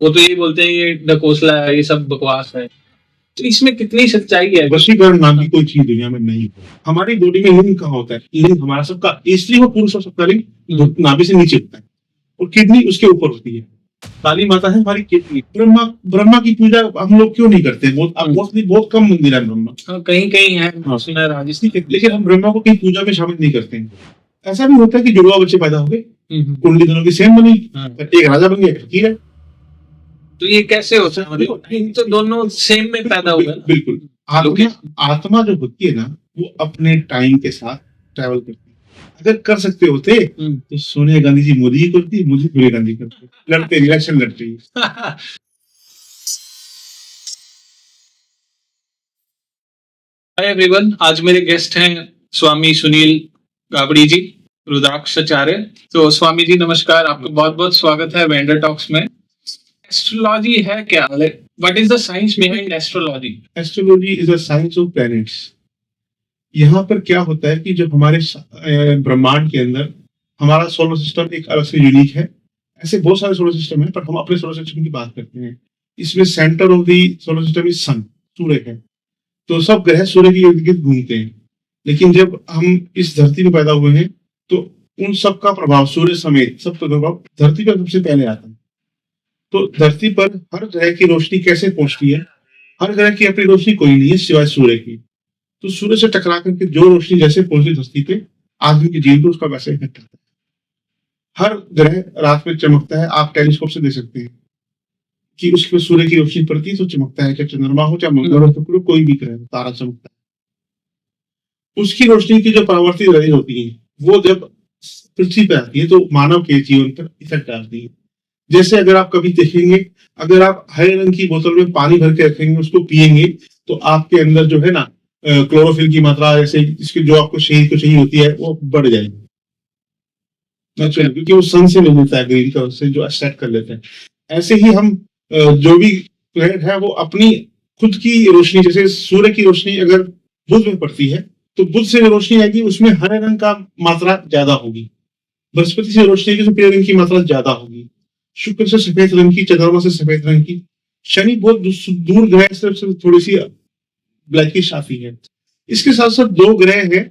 वो तो यही बोलते हैं ये ढकोसला है, ये सब बकवास है। तो इसमें कितनी सच्चाई है? वशीकरण नाम की कोई चीज दुनिया में नहीं है। हमारी बॉडी में लिंग कहाँ होता है? लिंग हमारा सबका, इसलिए वो पुरुष और सबका लिंग नाभि से नीचे होता है और किडनी उसके ऊपर होती है। काली माता है हमारी किडनी। ब्रह्मा ब्रह्मा की पूजा हम लोग क्यों नहीं करते? बहुत कम मंदिर है ब्रह्मा। कहीं कहीं है, हाँ। सुना है राजस्थान। लेकिन हम ब्रह्मा को कहीं पूजा में शामिल नहीं करते हैं। ऐसा भी होता है कि जुड़वा बच्चे पैदा हो गए, कुंडली दोनों की सेम बनी, एक राजा बन गया, एक फकीर है। तो ये कैसे होता है? मतलब तो दोनों सेम में पैदा हुए। बिल्कुल। आत्मा जो होती है ना, वो अपने टाइम के साथ ट्रैवल करती है। अगर कर सकते होते तो सोनिया गांधी जी मोदी जी करती, मुझे सोनिया गांधी करती, लड़ते इलेक्शन लड़ते ही। हाय एवरीवन, आज मेरे गेस्ट हैं स्वामी सुनील गाबड़ी जी, रुद्राक्षाचार्य। तो स्वामी जी नमस्कार, आपका बहुत बहुत स्वागत है वेंडर टॉक्स में। एस्ट्रोलॉजी है क्या? What is the science behind astrology? Astrology is the science of planets. यहाँ पर क्या होता है कि जो हमारे ब्रह्मांड के अंदर हमारा सोलर सिस्टम एक अलग से यूनिक है। ऐसे बहुत सारे सोलर सिस्टम है, पर हम अपने सोलर सिस्टम की बात करते हैं। इसमें centre of the solar system is sun, सूर्य है। तो सब ग्रह सूर्य के इर्द गिर्द घूमते हैं। लेकिन जब हम इस धरती में पैदा हुए हैं तो उन सब का प्रभाव, सूर्य समेत सब का प्रभाव धरती पर सबसे पहले आता है। तो धरती पर हर ग्रह की रोशनी कैसे पहुंचती है? हर ग्रह की अपनी रोशनी कोई नहीं है सिवाय सूर्य की। तो सूर्य से टकरा करके जो रोशनी जैसे पहुंचती धरती पे, आदमी के जीवन को उसका वैसे इफेक्ट करता है। हर ग्रह रात में चमकता है, आप टेलीस्कोप से देख सकते हैं कि उसके सूर्य की रोशनी पड़ती है तो चमकता है। चाहे चंद्रमा हो, चाहे मंगल हो, शुक्र, कोई भी ग्रह तारा चमकता है। उसकी रोशनी की जो परावर्तित रेज होती है, वो जब पृथ्वी पे आती है तो मानव के जीवन पर इफेक्ट डालती है। जैसे अगर आप कभी देखेंगे, अगर आप हरे रंग की बोतल में पानी भर के रखेंगे, उसको पिएंगे, तो आपके अंदर जो है ना क्लोरोफिल की मात्रा, जैसे इसकी जो आपको शरीर को चाहिए होती है, वो बढ़ जाएगी नेचुरली, क्योंकि वो सन से मिल लेता है, ग्रीन कलर से जो एक्सट्रैक्ट कर लेते हैं। ऐसे ही हम जो भी प्लेनेट है वो अपनी खुद की रोशनी, जैसे सूर्य की रोशनी अगर बुध में पड़ती है तो बुध से जो रोशनी आएगी उसमें हरे रंग का मात्रा ज्यादा होगी। बृहस्पति से रोशनी की पीले रंग की मात्रा ज्यादा होगी। शुक्र से सफेद रंग की, चंद्रमा से सफेद रंग की। शनि बहुत दूर ग्रह से थोड़ी सी ब्लैकिश आती है। इसके साथ साथ दो ग्रह हैं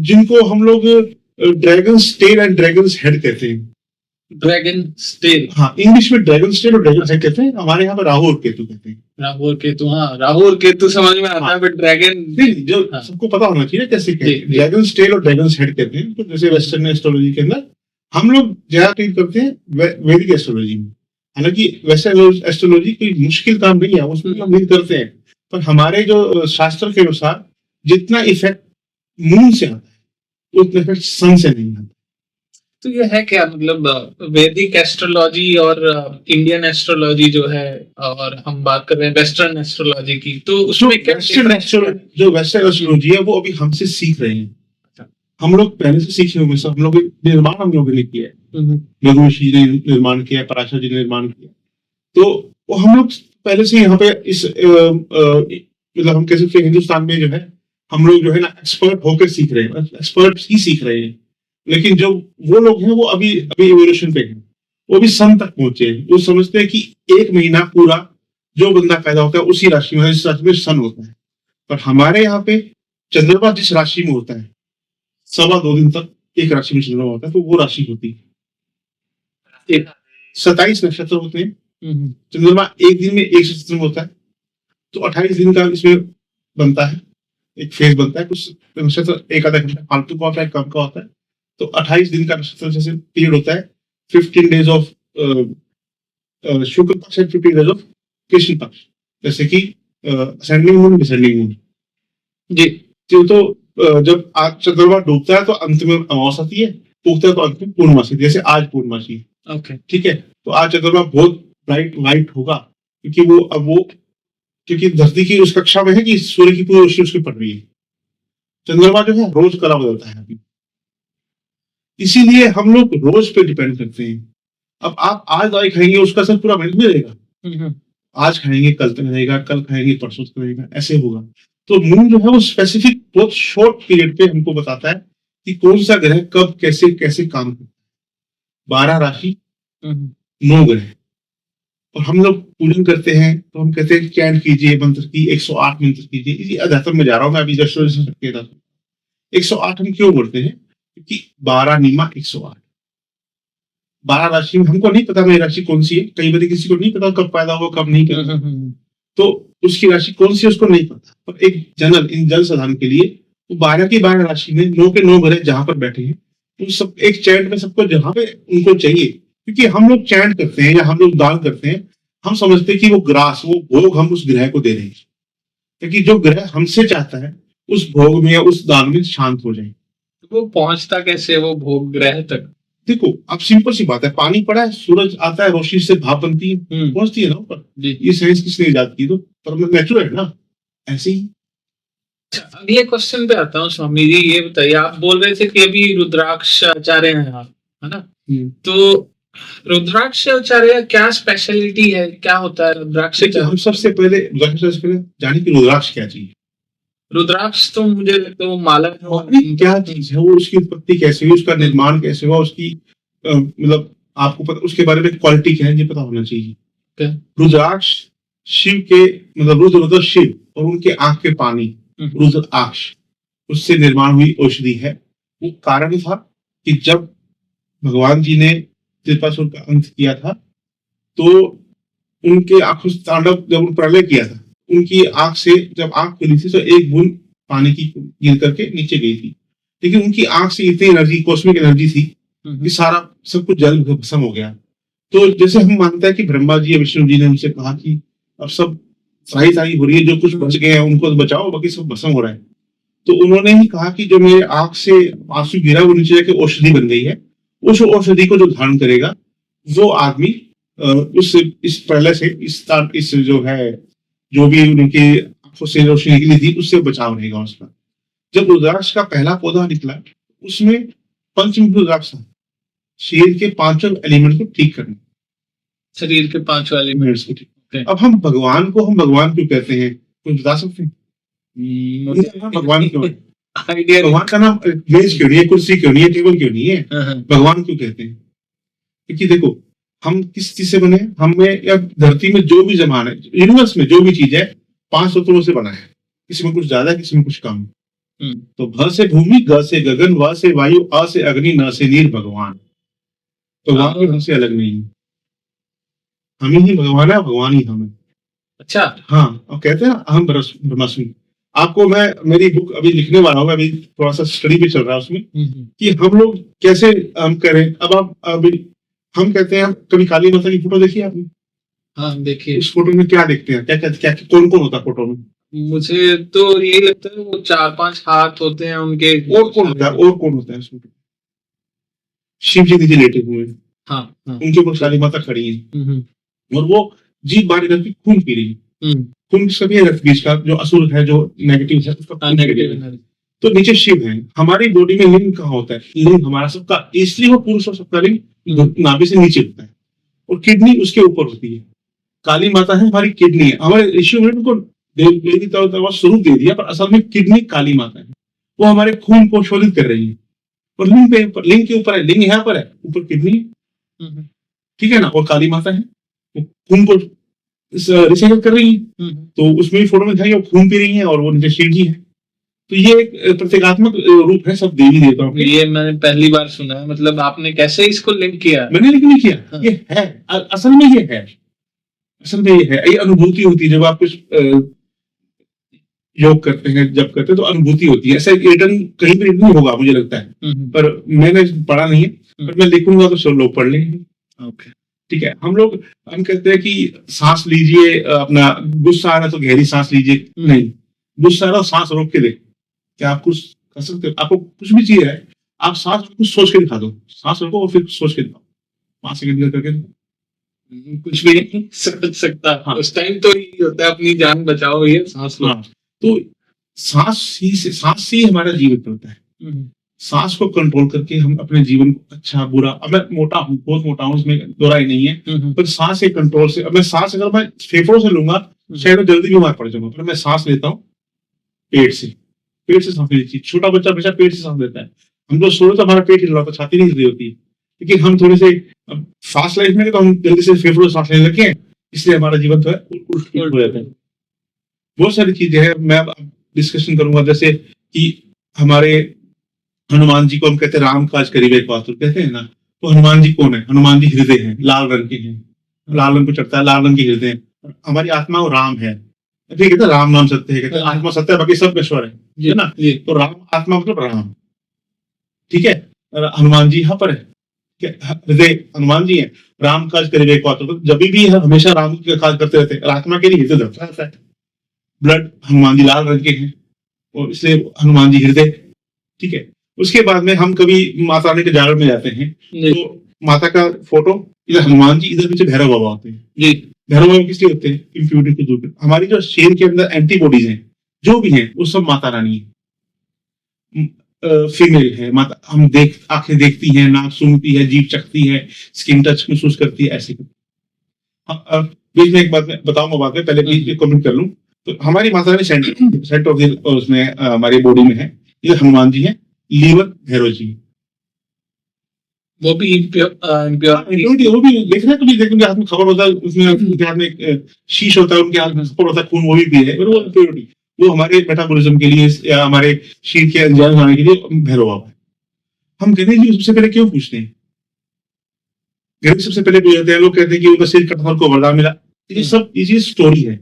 जिनको हम लोग dragon tell and dragon head कहते हैं। Dragon tell? हाँ, इंग्लिश में ड्रैगन टेल और ड्रैगन हेड कहते हैं। हमारे यहाँ पर राहु और केतु कहते हैं। राहु और केतु, हाँ राहु और केतु समझ में आता है, बट ड्रैगन जो सबको पता होना चाहिए कैसे कहते हैं। ड्रैगन टेल और ड्रैगन हेड कहते हैं। तो जैसे वेस्टर्न एस्ट्रोलॉजी के अंदर हम लोग ज्यादा ट्रीट करते हैं वैदिक एस्ट्रोलॉजी में। हालांकि वेस्टर्न एस्ट्रोलॉजी कोई मुश्किल काम नहीं है, उसमें हम नहीं करते हैं। पर हमारे जो शास्त्र के अनुसार जितना इफेक्ट मून से आता है उतना इफेक्ट सन से नहीं आता। तो ये है क्या, मतलब वैदिक एस्ट्रोलॉजी और इंडियन एस्ट्रोलॉजी जो है, और हम बात कर रहे हैं वेस्टर्न एस्ट्रोलॉजी की, तो उसमें क्या जो वेस्टर्न एस्ट्रोलॉजी है वो अभी हमसे सीख रहे हैं। हम लोग पहले से सीखे हुए, सब हम लोग निर्माण हम लोगों ने किया है। रघु ऋषि ने निर्माण किया, पराशर जी ने निर्माण किया। तो वो हम लोग पहले से यहाँ पे इस मतलब हम कह सकते हैं हिंदुस्तान में जो है हम लोग जो है ना एक्सपर्ट होकर सीख रहे हैं, एक्सपर्ट ही सीख रहे हैं। लेकिन जो वो लोग हैं वो अभी इवोल्यूशन पे हैं, वो भी सन तक पहुंचे हैं। वो समझते हैं कि एक महीना पूरा जो बंदा पैदा होता है उसी राशि में, जिस राशि में सन होता है। पर हमारे यहाँ पे चंद्रमा जिस राशि में होता है, 2.25 दिन तक एक राशि में चंद्रमा होता है, तो वो राशि होती है। 27 नक्षत्र होते हैं। चंद्रमा एक दिन में एक नक्षत्र में होता है, तो 28 दिन का इसमें बनता है, एक फेज बनता है। कुछ नक्षत्र एक आधा घंटा फालतू का होता है, कम का होता है। तो 28 दिन का नक्षत्र जैसे पीरियड होता है, 15 डेज ऑफ शुक्ल पक्ष, 15 डेज ऑफ कृष्ण पक्ष, जैसे कि असेंडिंग मून, डिसेंडिंग मून जी। तो जब आज चंद्रमा डूबता है तो अंत में अमावस आती है, उगता है तो अंत में पूर्णमासी, जैसे आज पूर्णमासी। ओके, ठीक है। तो आज चंद्रमा बहुत ब्राइट लाइट होगा, क्योंकि धरती की उस कक्षा में है कि सूर्य की पूरी रोशनी उसके पड़ रही है। चंद्रमा जो है रोज कला बदलता है अभी, इसीलिए हम लोग रोज पे डिपेंड करते हैं। अब आप आज दवाई खाएंगे, उसका असर पूरा महीने में रहेगा। आज खाएंगे कल तक रहेगा, कल खाएंगे परसों तक रहेगा, ऐसे होगा। तो मून जो है वो स्पेसिफिक बहुत शॉर्ट पीरियड पे हमको बताता है कि कौन सा ग्रह कब कैसे कैसे काम करता है। 12 राशि, 9 ग्रह, और हम लोग पूजन करते हैं तो हम कहते हैं चैंट कीजिए मंत्र की 108 मंत्र कीजिए। इसी अध्यात्म में जा रहा हूँ मैं अभी, जस्ट 108 हम क्यों बोलते हैं? क्योंकि 12 नीमा 108, 12 राशि में हमको नहीं पता मेरी राशि कौन सी है। कई बार किसी को नहीं पता कब पैदा हुआ कब नहीं पैदा, तो उसकी राशि कौन सी है उसको नहीं पता। पर एक जन साधारण के लिए वो 12 की 12 राशि में 9 के 9 ग्रह जहां पर बैठे हैं, तो सब एक चैंट में सबको जहां पे उनको चाहिए। क्योंकि हम लोग चैंट करते हैं या हम लोग दान करते हैं, हम समझते हैं कि वो ग्रास, वो भोग हम उस ग्रह को दे रहे हैं, क्योंकि जो ग्रह हमसे चाहता है उस भोग में या उस दान में शांत हो जाए। वो पहुंचता कैसे वो भोग ग्रह तक? देखो अब सिंपल सी बात है, पानी पड़ा है, सूरज आता है, रोशनी से भाप बनती है, पहुंचती है ना ऊपर। ये साइंस किसने इजाद की? तो पर नेचुरल है ना, ऐसे ही। अच्छा, अगले क्वेश्चन पे आता हूँ स्वामी जी। ये बताइए, आप बोल रहे थे कि अभी रुद्राक्ष आचार्य हैं आप, है ना? तो रुद्राक्ष आचार्य क्या स्पेशलिटी है, क्या होता है रुद्राक्ष? हम सबसे पहले जाने की रुद्राक्ष क्या चीज है। रुद्राक्ष तो मुझे लगता है वो माला क्या चीज है, वो उसकी उत्पत्ति कैसे हुई, उसका निर्माण कैसे हुआ, उसकी मतलब आपको पता, उसके बारे में क्वालिटी क्या है ये पता होना चाहिए। रुद्राक्ष शिव के, मतलब रुद्र मतलब शिव और उनके आंख के पानी, रुद्राक्ष, उससे निर्माण हुई औषधि है। वो कारण था कि जब भगवान जी ने त्रिपुरासुर का अंत किया था, तो उनके आंखों से तांडव, जब उन प्रलय किया था, उनकी आंख से जब आंख खुली थी तो एक बूंद पानी की गिर करके नीचे गई थी। लेकिन उनकी आंख से इतनी एनर्जी, कॉस्मिक एनर्जी थी कि सारा सब कुछ जल भस्म हो गया। तो जैसे हम मानते हैं कि ब्रह्मा जी या विष्णु जी ने उनसे कहा कि अब सब सही हो रही है, जो कुछ बच गए हैं उनको बचाओ, बाकी सब भस्म हो रहा है। तो उन्होंने ही कहा कि जो मेरे आंख से आंसू गिरा वो नीचे जाके औषधि बन गई है। उस औषधि को जो धारण करेगा वो आदमी उस इस प्रलय से, इस जो है, जो भी उनके आंखों से रोशनी निकली थी, उससे बचाव रहेगा उसका। जब रुद्राक्ष का पहला पौधा निकला, उसमें पंचमुखी रुद्राक्ष था, शरीर के 5 एलिमेंट को ठीक करना, शरीर के 5 एलिमेंट्स को ठीक। अब हम भगवान क्यों कहते हैं, कुछ बता सकते हैं? भगवान क्यों है? आइडिया, भगवान का नाम मेज क्यों नहीं है, कुर्सी क्यों नहीं है, टेबल क्यों नहीं है, भगवान क्यों कहते हैं? क्योंकि देखो हम किस चीज से बने, हमें या धरती में जो भी जमान है, यूनिवर्स में जो भी चीज है, 5 तत्वों से बना है। किसी में कुछ ज्यादा है, किसी में कुछ कम। तो भ से भूमि, ग से गगन, व से वायु, अ से अग्नि, न से नीर, भगवान। तो भगवान भी हमसे अलग नहीं है, हम ही भगवान है, भगवान ही हम है। अच्छा, हाँ, अब कहते हैं ना अहम ब्रह्मास्मि। आपको मैं मेरी बुक अभी लिखने वाला हूँ, अभी थोड़ा सा स्टडी भी चल रहा है उसमें, कि हम लोग कैसे हम करें। अब आप अभी हम कहते हैं, कभी काली माता की फोटो देखी आपने? हाँ देखिए। उस फोटो में क्या देखते हैं, क्या कौन कौन होता है फोटो में? मुझे तो यही लगता है वो 4-5 हाथ होते हैं उनके। और कौन होता है उस फोटो? शिव जी नीचे लेटे हुए हैं, हाँ, उनके ऊपर काली माता खड़ी है, और वो जीभ बाहर करके खून पी रही है। खून सभी रक्त बीज का जो असुर है, जो नेगेटिव है, उसका नेगेटिव। तो नीचे शिव है। हमारी बॉडी में लिंग कहाँ होता है? लिंग हमारा सबका, इसलिए वो पुरुष और सबका लिंग नाभि से नीचे होता है, और किडनी उसके ऊपर होती है। काली माता है हमारी किडनी है। हमारे ऋषि ने उनको देवी स्वरूप दे दिया, पर असल में किडनी काली माता है। वो हमारे खून को शोधित कर रही है, और लिंग के ऊपर है, लिंग यहाँ पर है, ऊपर किडनी है, ठीक है ना, और काली माता है, वो खून को रिसाइकल कर रही है। तो उसमें भी फोटो में था, वो खून पी रही है, और वो नीचे शिव जी है। तो ये एक प्रतीकात्मक रूप है सब देवी देवताओं के। ये मैंने पहली बार सुना है। मतलब आपने कैसे इसको लिंक किया? मैंने लिंक नहीं किया, हाँ। ये है, असल में ये है, ये अनुभूति होती है। जब आप कुछ योग करते हैं, जब करते हैं, तो अनुभूति होती है। ऐसा रिटर्न कहीं भी नहीं होगा मुझे लगता है, पर मैंने पढ़ा नहीं है, पर मैं लिखूंगा तो सब लोग पढ़ लेंगे। ओके, ठीक है। हम कहते हैं कि सांस लीजिए, अपना गुस्सा आ रहा तो गहरी सांस लीजिए। नहीं, गुस्सा आ रहा सांस रोक के देख। क्या आप कुछ कर सकते हो? आपको कुछ भी चाहिए है, आप सांस कुछ सोच के दिखा दो, सांस रोको और फिर सोच के दिखाओ, 5 सेकंड करके। कुछ भी नहीं सोच सकता, हाँ। उस टाइम तो ये होता है अपनी जान बचाओ, ये सांस लो। हाँ। तो सांस ही हमारा जीवन होता है। सांस को कंट्रोल करके हम अपने जीवन को अच्छा बुरा, अब मैं मोटा हूँ, बहुत मोटा हूँ, इसमें दोहराई नहीं है, पर सांस के कंट्रोल से, अब मैं सांस अगर मैं फेफड़ों से लूंगा शायद मैं जल्दी बीमार पड़ जाऊंगा, पर मैं सांस लेता हूँ पेट से सांस लेनी चाहिए। छोटा बच्चा हमेशा पेट से सांस लेता है। हम लोग सोचे तो हमारा पेट हिल रहा था, छाती नहीं हिल रही होती है, लेकिन हम थोड़े से फास्ट लाइफ में तो हम जल्दी से फेफड़ों से सांस लेने लगे हैं, इसलिए हमारा जीवन जो है उल्ट हो जाता है। बहुत सारी चीजें हैं, मैं अब डिस्कशन करूंगा, जैसे कि हमारे हनुमान जी को हम कहते हैं राम काज करीबे पातुर कहते हैं ना, तो हनुमान जी कौन है? हनुमान जी हृदय हैं, लाल रंग के हैं, लाल रंग को चढ़ता है, लाल रंग के हृदय हैं। हमारी आत्मा वो राम है, ठीक है ना, राम नाम सत्य है, कहते हैं आत्मा सत्य है, बाकी सब ईश्वर है ना। तो राम आत्मा मतलब राम, ठीक है। और हनुमान जी यहाँ पर है, हृदय हनुमान जी है, राम काज करीबे पातुर, तो जब भी है हमेशा राम का काज करते रहते हैं, और आत्मा के लिए हृदय धड़कता रहता है। ब्लड हनुमान जी लाल रंग के हैं, और इसलिए हनुमान जी हृदय, ठीक है। उसके बाद में हम कभी माता रानी के जागरण में जाते हैं, तो माता का फोटो इधर हनुमान जी, इधर पीछे भैरव बाबा होते हैं जी। भैरव बाबा किस लिए होते हैं? इम्प्योरिटी को दूर करने। हमारी जो शरीर के अंदर एंटीबॉडीज हैं जो भी हैं वो सब माता रानी है, फीमेल है माता। हम आंखें देखती हैं, नाक सूंघती है, जीभ चखती है, स्किन टच महसूस करती है, ऐसे। बीच में एक बात मैं बताऊंगा बाद में, पहले बीच में कमेंट कर लूं। तो हमारी Mata Rani centre of the उसमें हमारी बॉडी में है, ये हनुमान जी है, लीवर भैरव जी, वो भी impurity, वो भी देखना, कभी देखने हाथ में खबर होता है, उसमें उनके हाथ में एक शीश होता है, उनके हाथ में खबर होता है, खून वो भी पिए, वो impurity, वो हमारे मेटाबॉलिज्म के लिए या हमारे शरीर के एंजाइम बनाने के लिए भैरव बाबा है। हम गणेश जी सबसे पहले क्यों पूछते हैं? गणेश सबसे पहले पूछते हैं, लोग कहते हैं कि उनका सिर कटा था, उनको वरदान मिला, ये सब ये स्टोरी है,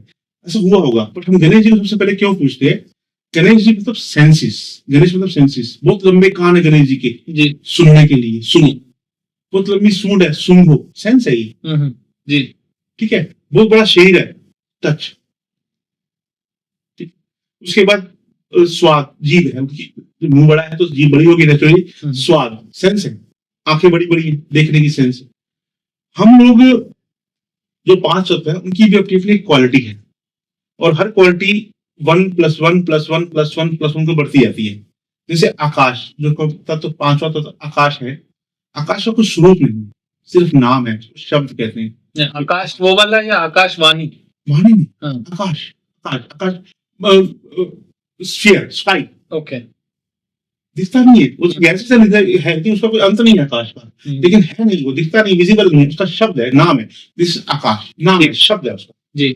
ऐसा हुआ होगा, बट हम गणेश जी को सबसे पहले क्यों पूछते हैं? गणेश जी मतलब सेंसिस, गणेश मतलब सेंसिस, बहुत लंबे कान है गणेश जी के जी, सुनने के लिए, सुनो, बहुत लंबी सूंड है, सुंघो, सेंस है ये जी, ठीक है। बहुत बड़ा शरीर है, टच, उसके बाद स्वाद, जीभ है उनकी, मुंह बड़ा है तो जीभ बड़ी होगी नेचुरली, स्वाद सेंस है, आंखें बड़ी बड़ी है, देखने की सेंस है। हम लोग जो 5 तत्व है उनकी भी अपनी अपनी क्वालिटी है, और हर क्वालिटी 1+1+1+1+1 को बढ़ती जाती है। जैसे आकाश, जो तत्व 5वां तत्व आकाश है, आकाश का कुछ स्वरूप नहीं, सिर्फ नाम है, शब्द कहते हैं। आकाश वो वाला या आकाशवाणी? वाणी नहीं, आकाश, आकाश, स्फीयर, स्काई, ओके, दिखता नहीं है, उस गैस से है कि उसका कोई अंत नहीं है आकाश का, लेकिन है नहीं, वो दिखता नहीं, विजिबल नहीं, उसका शब्द है, नाम है, दिस आकाश, नाम है, शब्द है उसका जी।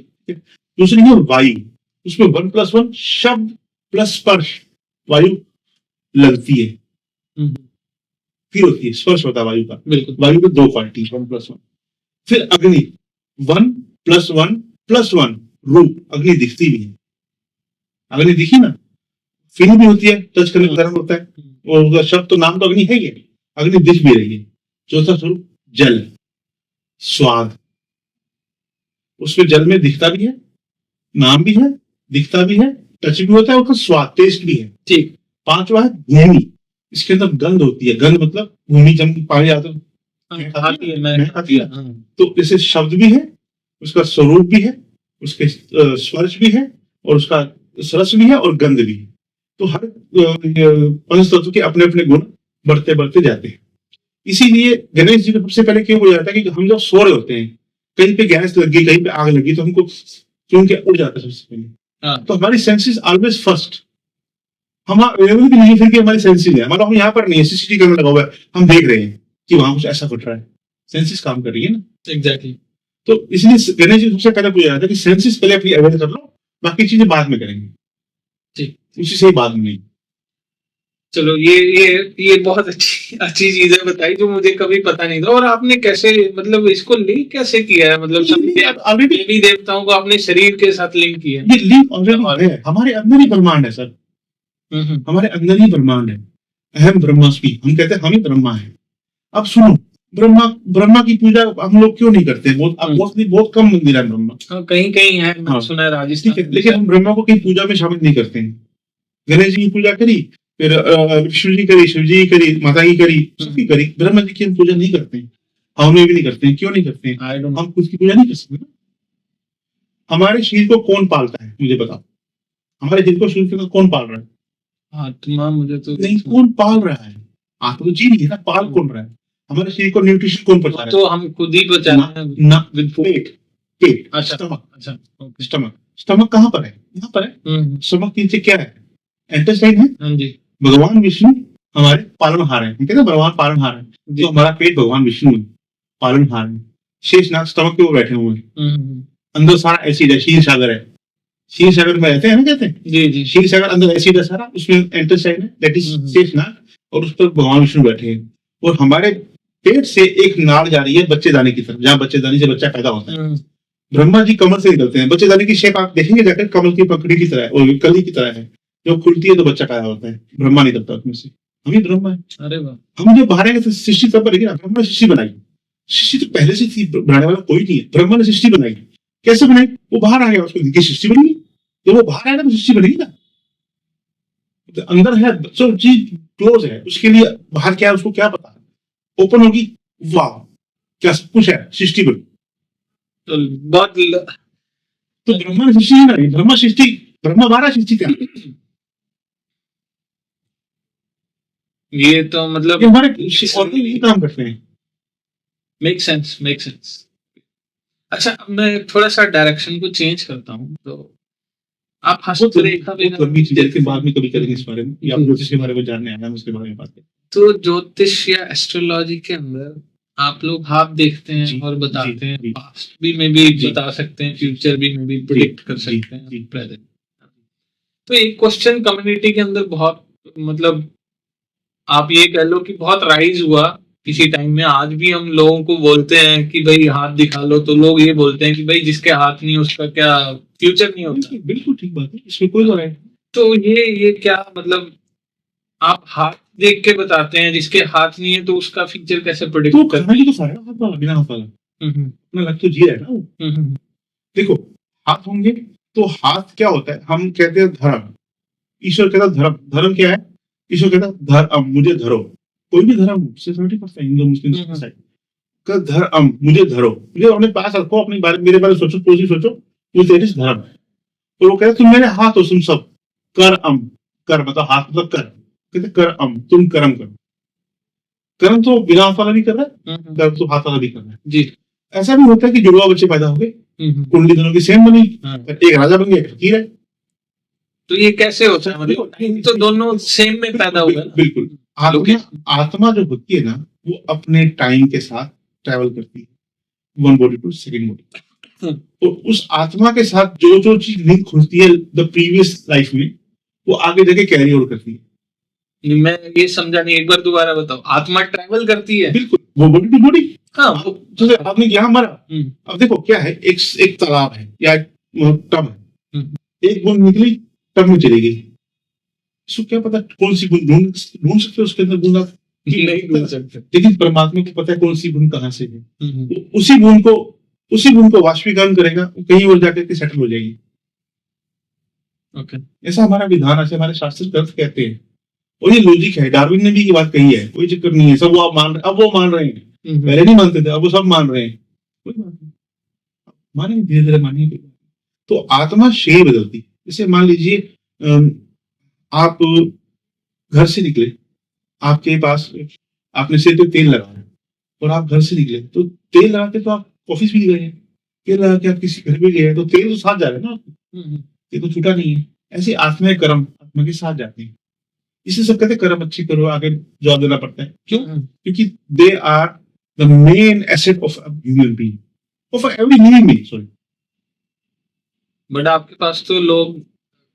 दूसरी है वायु, उसमें 1+1 शब्द प्लस स्पर्श, वायु लगती है, फिर होती है स्पर्श होता है वायु का, बिल्कुल। वायु में 2 क्वालिटी, 1+1। फिर अग्नि, 1+1+1 रूप, अग्नि दिखती भी है, अग्नि दिखी ना, फील भी होती है, टच करने का होता है, और उसका शब्द तो नाम तो अग्नि है ही, अग्नि दिख भी रही है। चौथा स्वरूप जल, स्वाद, उसमें जल में दिखता भी है, नाम भी है, दिखता भी है, टच भी होता है, उसका स्वाद टेस्ट भी है, ठीक। 5वां है भूमि, इसके अंदर गंध होती है, गंध मतलब भूमि जब पानी आता है, तो इसे शब्द भी है, उसका स्वरूप भी है, उसके स्पर्श भी है, और उसका रस भी है, और गंध भी है। तो हर 5 तत्व के अपने अपने गुण बढ़ते बढ़ते जाते हैं। इसीलिए गणेश जी को सबसे पहले क्यों बोला जाता है कि हम जब सो रहे होते हैं, कहीं पे गैस लग गई, कहीं पे आग लगी, तो हमको क्यों क्या उड़ जाता है सबसे पहले। तो हमारी सेंसेस ऑलवेज फर्स्ट, हम नहीं, फिर कि हमारी सेंसेस है, मतलब हम यहाँ पर नहीं है, सीसीटीवी कैमरा लगा हुआ है, हम देख रहे हैं कि वहां कुछ ऐसा घट रहा है, सेंसेस काम कर रही है ना, एग्जैक्टली। तो इसलिए गणेश जी सबसे पहले पूछा जाता है कि सेंसेस पहले अपनी अवेयर कर लो, बाकी चीजें बाद में करेंगे, ठीक, उसी से बाद में नहीं। चलो ये बहुत अच्छी चीजें बताई जो मुझे कभी पता नहीं था। और आपने कैसे, मतलब इसको लिंक कैसे किया है, मतलब सभी देवी देवताओं को अपने शरीर के साथ लिंक किया है? ये लिंक ऑलरेडी है, हमारे अंदर ही ब्रह्मांड है सर, हमारे अंदर ही ब्रह्मांड है। अहम ब्रह्मास्मि, हम कहते हैं हम ही ब्रह्मा है। अब सुनो, ब्रह्मा की पूजा हम लोग क्यों नहीं करते? बहुत कम मंदिर है ब्रह्मा, कहीं कहीं है, सुना है राजस्थान, लेकिन हम ब्रह्मा को कहीं पूजा में शामिल नहीं करते हैं। गणेश जी की पूजा करी, फिर विष्णु जी करी, शिव जी करी, माता की करी, सबकी करी, ब्रह्मा जी की हम पूजा नहीं करते हैं, हम भी नहीं करते हैं। क्यों नहीं करते हैं? हम खुद की पूजा नहीं कर सकते। हमारे शरीर को कौन पालता है मुझे बताओ, हमारे शरीर को शरीर को कौन पाल रहा है? आत्मा, मुझे तो नहीं, कौन पाल रहा है? आत्मा तो जी नहीं है ना, पाल कौन रहा है? हमारे शरीर को न्यूट्रिशन कौन पहुंचा रहा है? तो हम खुद ही पहुंचा रहे हैं ना, विद पेट। अच्छा, स्टमक, स्टमक कहाँ पर है? यहाँ पर है। स्टमक के नीचे क्या है? इंटेस्टाइन है। हाँ जी। भगवान विष्णु हमारे पालनहार है, कहते हैं भगवान पालनहार है, तो हमारा पेट भगवान विष्णु है, पालनहार है। शेषनाग स्टमक के ऊपर बैठे हुए हैं। अंदर सारा एसिड है, क्षीर सागर है, क्षीर सागर में रहते हैं ना, कहते हैं जी जी क्षीर सागर, अंदर एसिड है सारा, उसमें एंटरसाइन है, दैट इज शेषनाग, और उस पर भगवान विष्णु बैठे हैं। और हमारे पेट से एक नाड़ जा रही है बच्चेदानी की तरफ, जहाँ बच्चेदानी से बच्चा पैदा होता है। ब्रह्मा जी कमल से निकलते हैं, बच्चेदानी की शेप आप देखेंगे जाकर, कमल की पंखुड़ी की तरह है और कली की तरह है, जो खुलती है तो बच्चा पैदा होता है, ब्रह्मा निकलता है उसमें से, हम ही ब्रह्मा है। अरे वाह। हम जो बाहर आए थे सृष्टि तब बनेगी ना, ब्रह्मा ने सृष्टि बनाई, सृष्टि तो पहले से थी, बनाने वाला कोई नहीं है, ब्रह्मा ने सृष्टि बनाई। कैसे बनाई? वो बाहर आ गया, उसको देखिए सृष्टि बनी, जब वो बाहर आएगा तो सृष्टि बनेगी ना। तो अंदर है, सब चीज क्लोज है, उसके लिए बाहर क्या है उसको क्या पता, ओपन होगी, वाह क्या सब कुछ है, सृष्टि बनी। तो बहुत तो ब्रह्मा ने सृष्टि नहीं बनाई, ब्रह्मा सृष्टि, ब्रह्मा बाहर सृष्टि क्या, ये तो मतलब ये हमारे और भी यही काम करते हैं। Make sense, make sense. अच्छा, अब मैं थोड़ा सा डायरेक्शन को चेंज करता हूँ, तो आप हस्तरेखा बहुत लंबी चीज है, बाद में कभी करेंगे इस बारे में, या ज्योतिष के बारे में जानने आया, उसके बारे में बात करें। तो ज्योतिष या एस्ट्रोलॉजी के अंदर आप लोग हाथ देखते हैं जी, और बताते जी, हैं, जी। पास्ट भी में भी जी। बता सकते हैं, फ्यूचर भी में भी प्रिडिक्ट कर जी, सकते हैं, जी। प्रेजेंट। तो एक क्वेश्चन कम्युनिटी के अंदर बहुत, मतलब आप ये कह लो कि बहुत राइज हुआ किसी टाइम में, आज भी हम लोगों को बोलते हैं कि भाई हाथ दिखा लो, तो लोग ये बोलते हैं कि भाई जिसके हाथ नहीं उसका क्या फ्यूचर नहीं होता। बिल्कुल बिल्कुल ठीक बात है, इसमें कोई लड़ाई नहीं। तो ये क्या मतलब, आप हाथ देख के बताते हैं, जिसके हाथ नहीं है तो उसका फ्यूचर कैसे तो प्रिडिक्ट करते खाना भी तो खाएगा हाथ वाला, बिना हाथ वाला हैं? अपना लग तो जी रहा है ना वो। देखो हाथ होंगे तो हाथ क्या होता है, हम कहते हैं धर्म, ईश्वर कहता है धर्म, धर्म क्या है, ईश्वर कहता है धर्म मुझे धरो, कोई भी धर्म हो, सिक्योरिटी पड़ता है, हिंदू मुस्लिम साइड का धर्म मुझे धरो, मुझे अपने पास रखो, अपने बारे मेरे बारे में सोचो, पॉजिटिव सोचो, मुझे तेरे से धर्म है। तो वो कहता है तुम मेरे हाथ हो, तुम सब कर कर मतलब हाथ मतलब कर, कहते कर तुम कर्म करो, कर्म तो बिना हाथ वाला भी कर रहा है, कर्म तो हाथ वाला भी कर रहा है जी। ऐसा भी होता है कि जुड़वा बच्चे पैदा हो गए, कुंडली दोनों की सेम बनी, एक राजा बन गया, एक फकीर है। तो ये कैसे होता है, मतलब तो दोनों सेम में पैदा हुए ना? बिल्कुल। आत्मा जो होती है ना, वो अपने टाइम के साथ ट्रैवल करती है, one body to second body, तो उस आत्मा के साथ जो जो चीज लिंक होती है द प्रीवियस लाइफ में, वो आगे जाके कैरी ओवर करती है। मैं ये समझा नहीं, एक बार दोबारा बताओ। आत्मा ट्रैवल करती है? बिल्कुल, वो बॉडी टू बॉडी। हाँ, जैसे आपने यहाँ मरा, अब देखो क्या है, एक तालाब है या एक टब है, एक बूंद निकली टब में चली गई, इसको क्या पता कौन सी बूंद, ढूंढ सकते हो उसके अंदर बूंद आप? नहीं ढूंढ सकते। लेकिन परमात्मा को पता है कौन सी बूंद कहाँ से है, वो उसी बूंद को वाष्पीकरण करेगा, कहीं और जाकर के सेटल हो जाएगी। ओके। ऐसा हमारा विधान, ऐसे हमारे शास्त्र ग्रंथ कहते हैं, और ये लॉजिक है, डार्विन ने भी ये बात कही है, कोई चक्कर नहीं है, सब वो आप मान रहे, अब वो मान रहे हैं, पहले नहीं मानते थे, अब वो सब मान रहे हैं, कोई बात नहीं, मानेंगे धीरे धीरे मानेंगे। तो आत्मा शरीर बदलती है। जैसे मान लीजिए आप घर से निकले, आपके पास आपने सिर पे तेल लगाया और आप घर से निकले, तो तेल लगा के तो आप ऑफिस भी गए, तेल लगा के आप किसी घर भी गए, तो तेल तो साथ जा रहे हैं ना, ये तो छूटा नहीं है। ऐसे आत्मा कर्म आत्मा के साथ जाते हैं, इसे सब कहते हैं कर्म अच्छे करो, आगे जवाब देना पड़ता है। क्यों? क्योंकि they are the main asset of human being, of every living being, sorry. But आपके पास तो लोग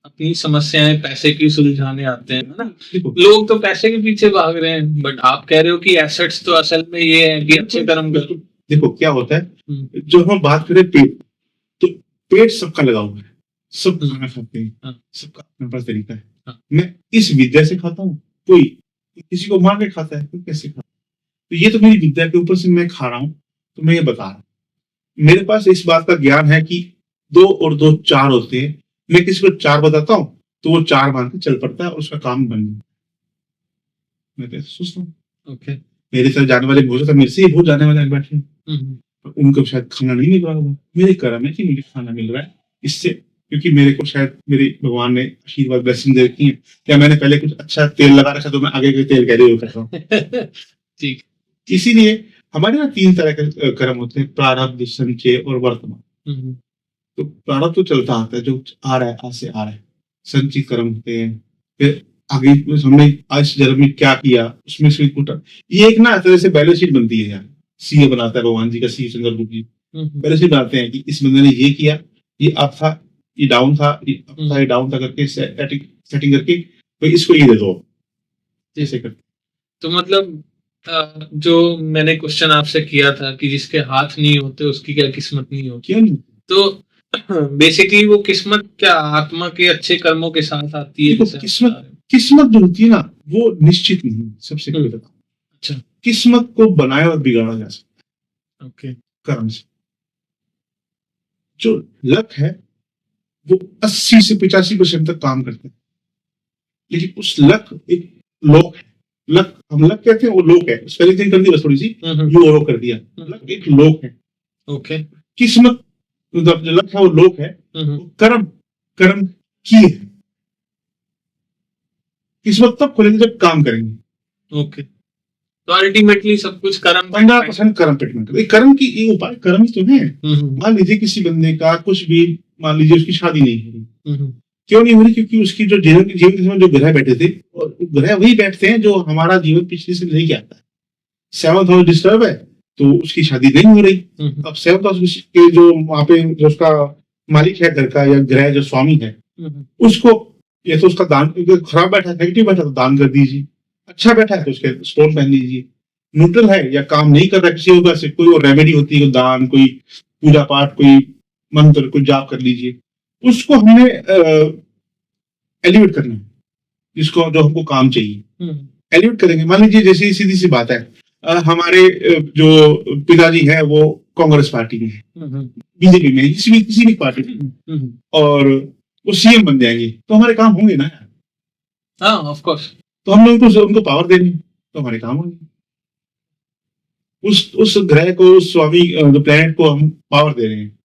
अपनी समस्याएं पैसे की सुलझाने आते हैं ना, देखो लोग तो पैसे के पीछे भाग रहे हैं, बट आप कह रहे हो कि एसेट्स तो असल में ये है कि अच्छे कर्म करो। देखो क्या होता है, जो हम बात करें पेट, तो पेट सबका लगा हुआ है, सब खाना खाते हैं, सबका अपना अपना तरीका है। मैं इस विद्या से खाता हूँ, कोई किसी को मार के खाता है, कोई कैसे खाता है, तो ये तो मेरी विद्या के ऊपर से मैं खा रहा हूँ, तो मैं ये बता रहा हूँ। मेरे पास इस बात का ज्ञान है कि 2 और 2 4 होते हैं, मैं किसी को 4 बताता हूँ तो वो 4 मान के चल पड़ता है और उसका काम बन गया। मैं तो सोचता हूँ ओके। मेरे साथ जाने वाले बहुत मेरे से बहुत जाने वाले बैठे हैं, उनको शायद खाना नहीं मिल रहा होगा, मेरे कर्म है कि मुझे खाना मिल रहा है इससे, क्योंकि मेरे को शायद मेरे भगवान ने आशीर्वाद ब्लेसिंग दे रखी है, या मैंने पहले कुछ अच्छा तेल लगा रखा तो मैं आगे के तेल कैरी कर रहा हूँ। ठीक। इसीलिए हमारे यहाँ 3 तरह के कर्म होते हैं, प्रारब्ध, संचय और वर्तमान। तो प्रारब्ध तो चलता आता है, जो आ रहा है आज से आ रहा है, संचित कर्म होते हैं, फिर आगे हमने आज जन्म में क्या किया उसमें से कुछ, ये एक ना तरह से बैलेंस शीट बनती है यार, सीए बनाता है भगवान जी का, सी चंद्रगुप्त जी, पहले से डालते हैं कि इस बंदे ने ये किया, ये अप था, ये डाउन था, ये अप था, ये डाउन था करके सेटिंग करके भाई इसको ये दे दो, ऐसे करते। तो मतलब जो मैंने क्वेश्चन आपसे किया था कि जिसके हाथ नहीं होते उसकी क्या किस्मत नहीं होती, क्यों नहीं? तो बेसिकली वो किस्मत क्या आत्मा के अच्छे कर्मों के साथ आती है? देखो, जैसे आप बता रहे हो। किस्मत जो होती है ना वो निश्चित नहीं है, सबसे पहले बताओ। अच्छा, किस्मत को बनाया और बिगाड़ा जा सकता ओके, है कर्म से। जो लक है वो 80 से 85% तक काम करता है, लेकिन उस लक एक लोक है। लक हम लक कहते हैं, वो लोक है। स्पेलिंग कर दी बस थोड़ी सी, ये और वो कर दिया। लक एक लोक है, ओके, किस्मत मतलब जो लक है वो लोक है, वो कर्म कर्म की है। किस्मत तब खुलेगी जब काम करेंगे। ओके। तो अल्टीमेटली सब कुछ कर्म 15% कर्म पे डिपेंड करता है। कर्म की ये उपाय कर्म ही तो है। मान लीजिए किसी बंदे का कुछ भी, मान लीजिए उसकी शादी नहीं हो रही, क्यों नहीं हो रही? क्योंकि उसकी जो जीवन के समय जो ग्रह बैठे थे, और ग्रह वही बैठते हैं जो हमारा जीवन पिछले से लेके आता है। 7th हाउस डिस्टर्ब है तो उसकी शादी नहीं हो रही। अब 7th हाउस के जो वहां पे जो उसका मालिक है घर का, या ग्रह जो स्वामी है, उसको या तो उसका दान, खराब बैठा है, नेगेटिव बैठा तो दान कर दीजिए, अच्छा बैठा है तो उसके स्टोन पहन लीजिए। न्यूट्रल है या काम नहीं कर रहा किसी वजह से, कोई रेमेडी होती है, कोई दान, कोई पूजा पाठ, कोई मंत्र, कोई जाप कर लीजिए। उसको हमने एलिवेट करना है, जिसको जो हमको काम चाहिए एलिवेट करेंगे। मान लीजिए जैसे सीधी सी बात है, हमारे जो पिताजी है वो कांग्रेस पार्टी में है, बीजेपी में, किसी भी पार्टी में, और वो सीएम बन जाएंगे तो हमारे काम होंगे ना यार। हाँ, ऑफ कोर्स। तो हम लोग उनको पावर देंगे तो हमारे काम होंगे। उस ग्रह को, उस स्वामी जो प्लेनेट को हम पावर दे रहे हैं,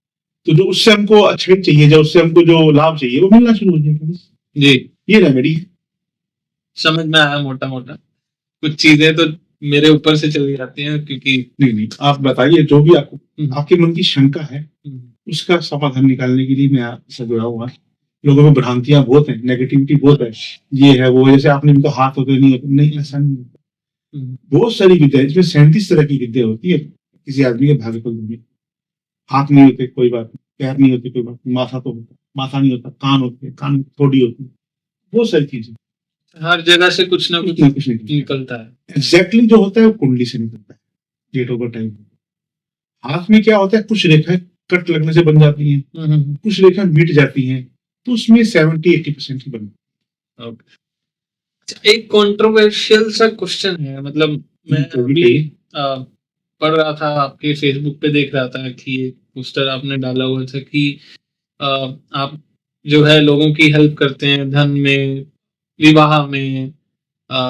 तो जो उससे हमको अच्छा चाहिए, जो उससे हमको जो लाभ चाहिए वो मिलना शुरू हो जाएगा। जी, ये रेमेडी है। समझ में आया मोटा मोटा। कुछ चीजें तो मेरे ऊपर से चली जाती हैं क्योंकि नहीं, आप बताइए जो भी आपको आपके मन की शंका है उसका समाधान निकालने के लिए मैं आपसे जुड़ा हुआ। लोगों में भ्रांतियां बहुत है, नेगेटिविटी बहुत है, ये है वो, जैसे आपने भी कहा हाथ होते नहीं होते, नहीं ऐसा नहीं होता। बहुत सारी विद्या है, इसमें 37 तरह की विद्या होती है किसी आदमी के भाग्य को लेने। हाथ नहीं होते कोई बात नहीं, पैर नहीं होते कोई बात नहीं, माथा तो होता, माथा नहीं होता, कान होते, कान थोड़ी होती है, बहुत सारी चीजें। हर जगह से कुछ ना कुछ निकलता है। एग्जैक्टली जो होता है वो कुंडली से निकलता है, डेट ऑफ टाइम। हाथ में क्या होता है, कुछ रेखाएं कट लगने से बन जाती हैं, कुछ रेखाएं मिट जाती हैं, तो उसमें 70-80% ही बनती है। एक कंट्रोवर्शियल सा क्वेश्चन है, मतलब मैं अभी पढ़ रहा था, आपके फेसबुक पे देख रहा था कि एक पोस्टर आपने डाला हुआ था कि आप जो है लोगों की हेल्प करते हैं धन में, विवाह में,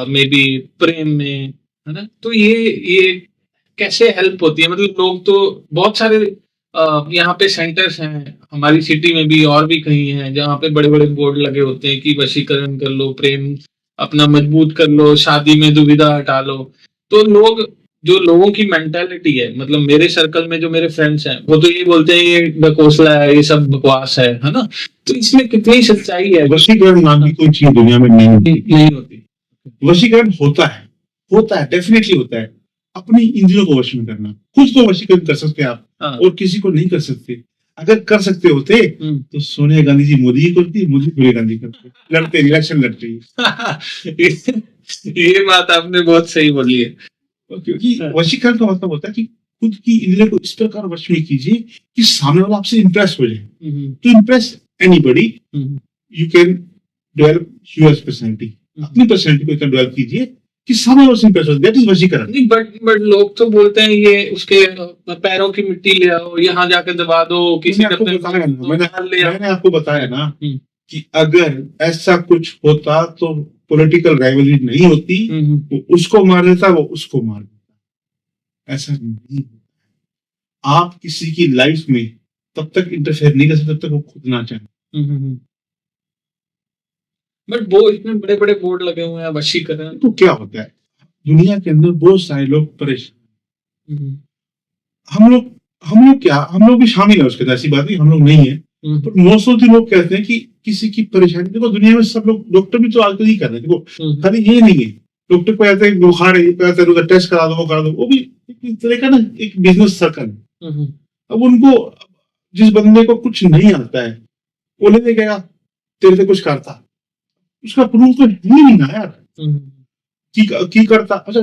मे बी प्रेम में, है ना? तो ये कैसे हेल्प होती है? मतलब लोग तो बहुत सारे यहाँ पे सेंटर्स हैं हमारी सिटी में भी, और भी कहीं हैं जहाँ पे बड़े बड़े बोर्ड लगे होते हैं कि वशीकरण कर लो, प्रेम अपना मजबूत कर लो, शादी में दुविधा हटा लो। तो जो लोगों की मेंटालिटी है, मतलब मेरे सर्कल में जो मेरे फ्रेंड्स हैं वो तो ये बोलते हैं ये बकोसला है, ये सब बकवास है ना? तो इसमें कितनी सच्चाई है? वशीकरण नाम की कोई चीज दुनिया में नहीं होती। वशीकरण होता है, डेफिनेटली होता है। अपनी इंद्रियों को वश में करना, खुद को वशीकरण कर सकते हैं आप, और किसी को नहीं कर सकते। अगर कर सकते होते तो सोनिया गांधी जी मोदी जी करती, मोदी सोनिया गांधी करते, लड़ते, इलेक्शन लड़ते। ये बात आपने बहुत सही बोली है, क्योंकि वशीकरण का मतलब होता है कि खुद की इंद्रियों को इस प्रकार वश में कीजिए कि सामने वाला आपसे इंप्रेस हो जाए। To impress anybody you can develop your personality. अपनी पर्सनैलिटी को इतना डेवलप कीजिए कि सामने वाला से इंप्रेस हो, दैट इज वशीकरण। नहीं, बट लोग तो बोलते हैं ये उसके पैरों की मिट्टी ले आओ, यहाँ जाकर दबा दो, किसी मैंने आपको बताया ना कि अगर ऐसा कुछ होता तो पॉलिटिकल राइवलरी नहीं होती, वो उसको मार देता, वो उसको मार देता। ऐसा नहीं, आप किसी की लाइफ में तब तक इंटरफेयर नहीं कर सकते जब तक वो खुद ना चाहे। बट वो इतने बड़े बड़े बोर्ड लगे हुए हैं वशीकरण, तो क्या होता है दुनिया के अंदर बहुत सारे लोग परेशान। हम लोग भी शामिल है उसके अंदर, ऐसी बात नहीं हम लोग नहीं है, बट मोस्ट ऑफ द लोग कहते हैं कि किसी की परेशानी, देखो दुनिया में सब लोग, डॉक्टर भी तो आजकल ही कर रहे हैं। देखो खाली ये नहीं है, डॉक्टर को कहते हैं बुखार है, कहते हैं टेस्ट करा दो, वो करा दो, वो भी एक तरह का ना एक बिजनेस सर्कल है। अब उनको, जिस बंदे को कुछ नहीं आता है वो लेने गया तेरे से कुछ करता, उसका प्रूफ तो है ही नहीं ना यार की करता। अच्छा,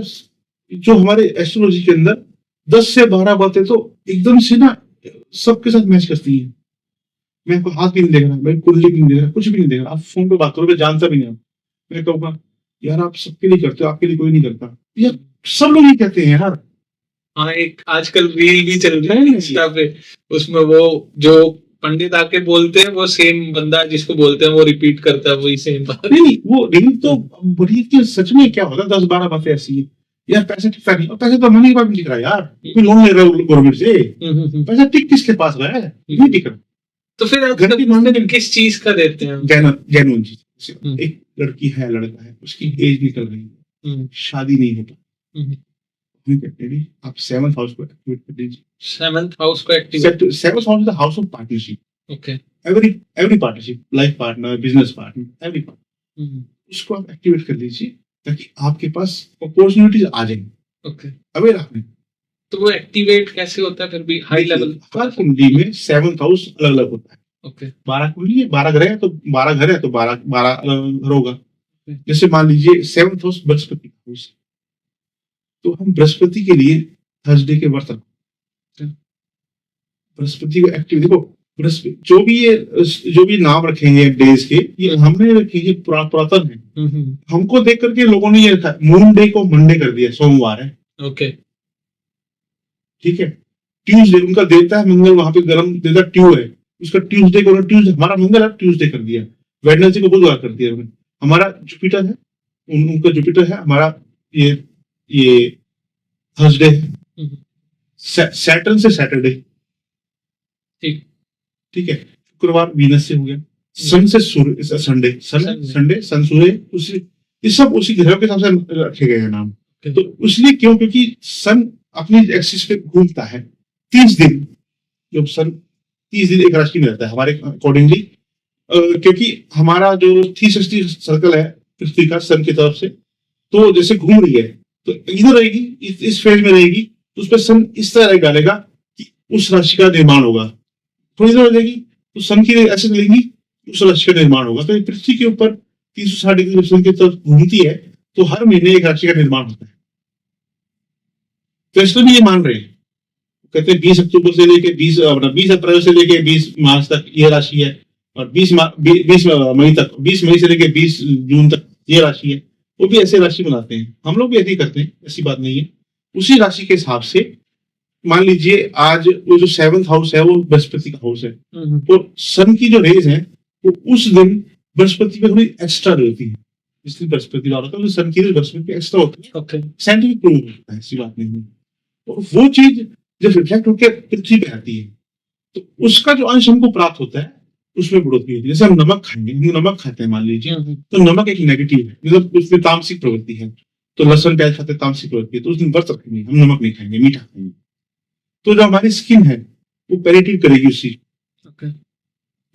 जो हमारे एस्ट्रोलॉजी के अंदर 10 से 12 बातें तो एकदम से ना सबके साथ मैच करती है। मैं को हाथ भी नहीं देख रहा, मैं कुंडली भी नहीं देख रहा, कुछ भी नहीं देख रहा, आप फोन पे बात करो, मैं जानता भी नहीं हूं। मैं कहूँगा यार आप सबके लिए करते हो, आपके लिए कोई नहीं करता यार, सब लोग ये कहते हैं यार। हाँ, एक आजकल रील भी चल रही है नहीं, इंस्टा पे, उसमें वो जो पंडित आके बोलते हैं वो सेम बंदा जिसको बोलते हैं वो रिपीट करता है वही सेम बात। नहीं, वो रील तो बड़ी कि सच में क्या होता है, 10-12 बातें ऐसी है यार, पैसे टिकता नहीं, और पैसे तो मम्मी के पास भी टिक रहा है यार, कोई लोन ले रहा है गवर्नमेंट से, पैसा टिक किसके पास रहा है, नहीं टिक रहा। तो फिर आप गलती सब किस चीज का देते हैं? जेन्युइन चीज, एक लड़की है, लड़का है, उसकी एज निकल रही है, शादी नहीं होता, आप 7th हाउस को एक्टिवेट कर दीजिए। 7th हाउस को activate? 7th house is the house of partnership. Okay. Every partnership, life partner, business partner, every partner, उसको आप एक्टिवेट कर दीजिए ताकि आपके पास अपॉर्चुनिटीज आ जाएंगी। ओके। अवेयर आपने, तो वो एक्टिवेट कैसे होता है फिर भी हाई लेवल? हर कुंडली में 7th हाउस अलग अलग होता है। ओके। 12 कुंडली है, 12 ग्रह है, तो 12 घर है तो 12 अलग घर होगा। जैसे मान लीजिए 7th हाउस बृहस्पति हाउस, तो हम बृहस्पति के लिए थर्सडे के व्रत रखो, बृहस्पति को एक्टिव देखो। बृहस्पति जो भी नाम रखेंगे डेज के, ये हमने रखेंगे पुरातन है, हमको देख करके लोगों ने ये रखा, मून डे को मंडे कर दिया, सोमवार है। ओके, ठीक है। ट्यूसडे उनका देवता है मंगल, वहां पे गर्म देवता ट्यू है, उसका ट्यूसडे को, ट्यूसडे हमारा मंगल है, ट्यूसडे कर दिया। वेडनेसडे को बुधवार कर दिया उन्होंने। हमारा जुपिटर है, उनका जुपिटर है, हमारा ये थर्सडे है। सैटर्न से सैटरडे, ठीक है। शुक्रवार वीनस से हो गया, सन से सूर्य, संडे सन सूर्य, उसी ये सब उसी ग्रह के हिसाब से रखे गए हैं नाम। तो इसलिए क्यों, क्योंकि सन अपनी एक्सिस पे घूमता है 30 दिन, जब सन 30 दिन एक राशि में रहता है हमारे अकॉर्डिंगली, क्योंकि हमारा जो 360 सर्कल है पृथ्वी का सन की तरफ से, तो जैसे घूम रही है तो इधर रहेगी, इस फेज में रहेगी, तो उस पर सन इस तरह डालेगा कि उस राशि का निर्माण होगा। थोड़ी देर हो जाएगी तो सन की ऐसे चलेंगी, उस राशि का निर्माण होगा। तो पृथ्वी के ऊपर 360 डिग्री सन की तरफ घूमती है, तो हर महीने एक राशि का निर्माण होता है। तो इसलिए भी ये मान रहे हैं, कहते हैं 20 अक्टूबर से लेके 20 अप्रैल से लेके 20 मार्च तक ये राशि है, और 20 मई तक, 20 मई से लेके 20 जून तक ये राशि है। वो भी ऐसे राशि बनाते हैं, हम लोग भी ऐसे ही करते हैं, ऐसी बात नहीं है। उसी राशि के हिसाब से मान लीजिए आज वो जो 7th हाउस है वो बृहस्पति का हाउस है, तो सन की जो रेज है वो उस दिन बृहस्पति पे थोड़ी एक्स्ट्रा रहती है, इसलिए बृहस्पति वाला होता है, सन की रेज बृहस्पति पे एक्स्ट्रा होती है। साइंटिफिक प्रूव होता है, ऐसी बात नहीं है। तो वो चीज जब रिफ्लेक्ट होकर पृथ्वी पे आती है तो उसका जो अंश हमको प्राप्त होता है उसमें बढ़ोतरी होती है। जैसे हम नमक खाएंगे, हम नमक खाते हैं मान लीजिए, तो नमक एक नेगेटिव है, मतलब उसमें तामसिक प्रवृत्ति है, तो लहसुन प्याज खाते तामसिक प्रवृत्ति है, तो उस दिन व्रत रखेंगे, हम नमक नहीं खाएंगे, मीठा खाएंगे, तो जो हमारी स्किन है वो पेरिटिव करेगी उसी।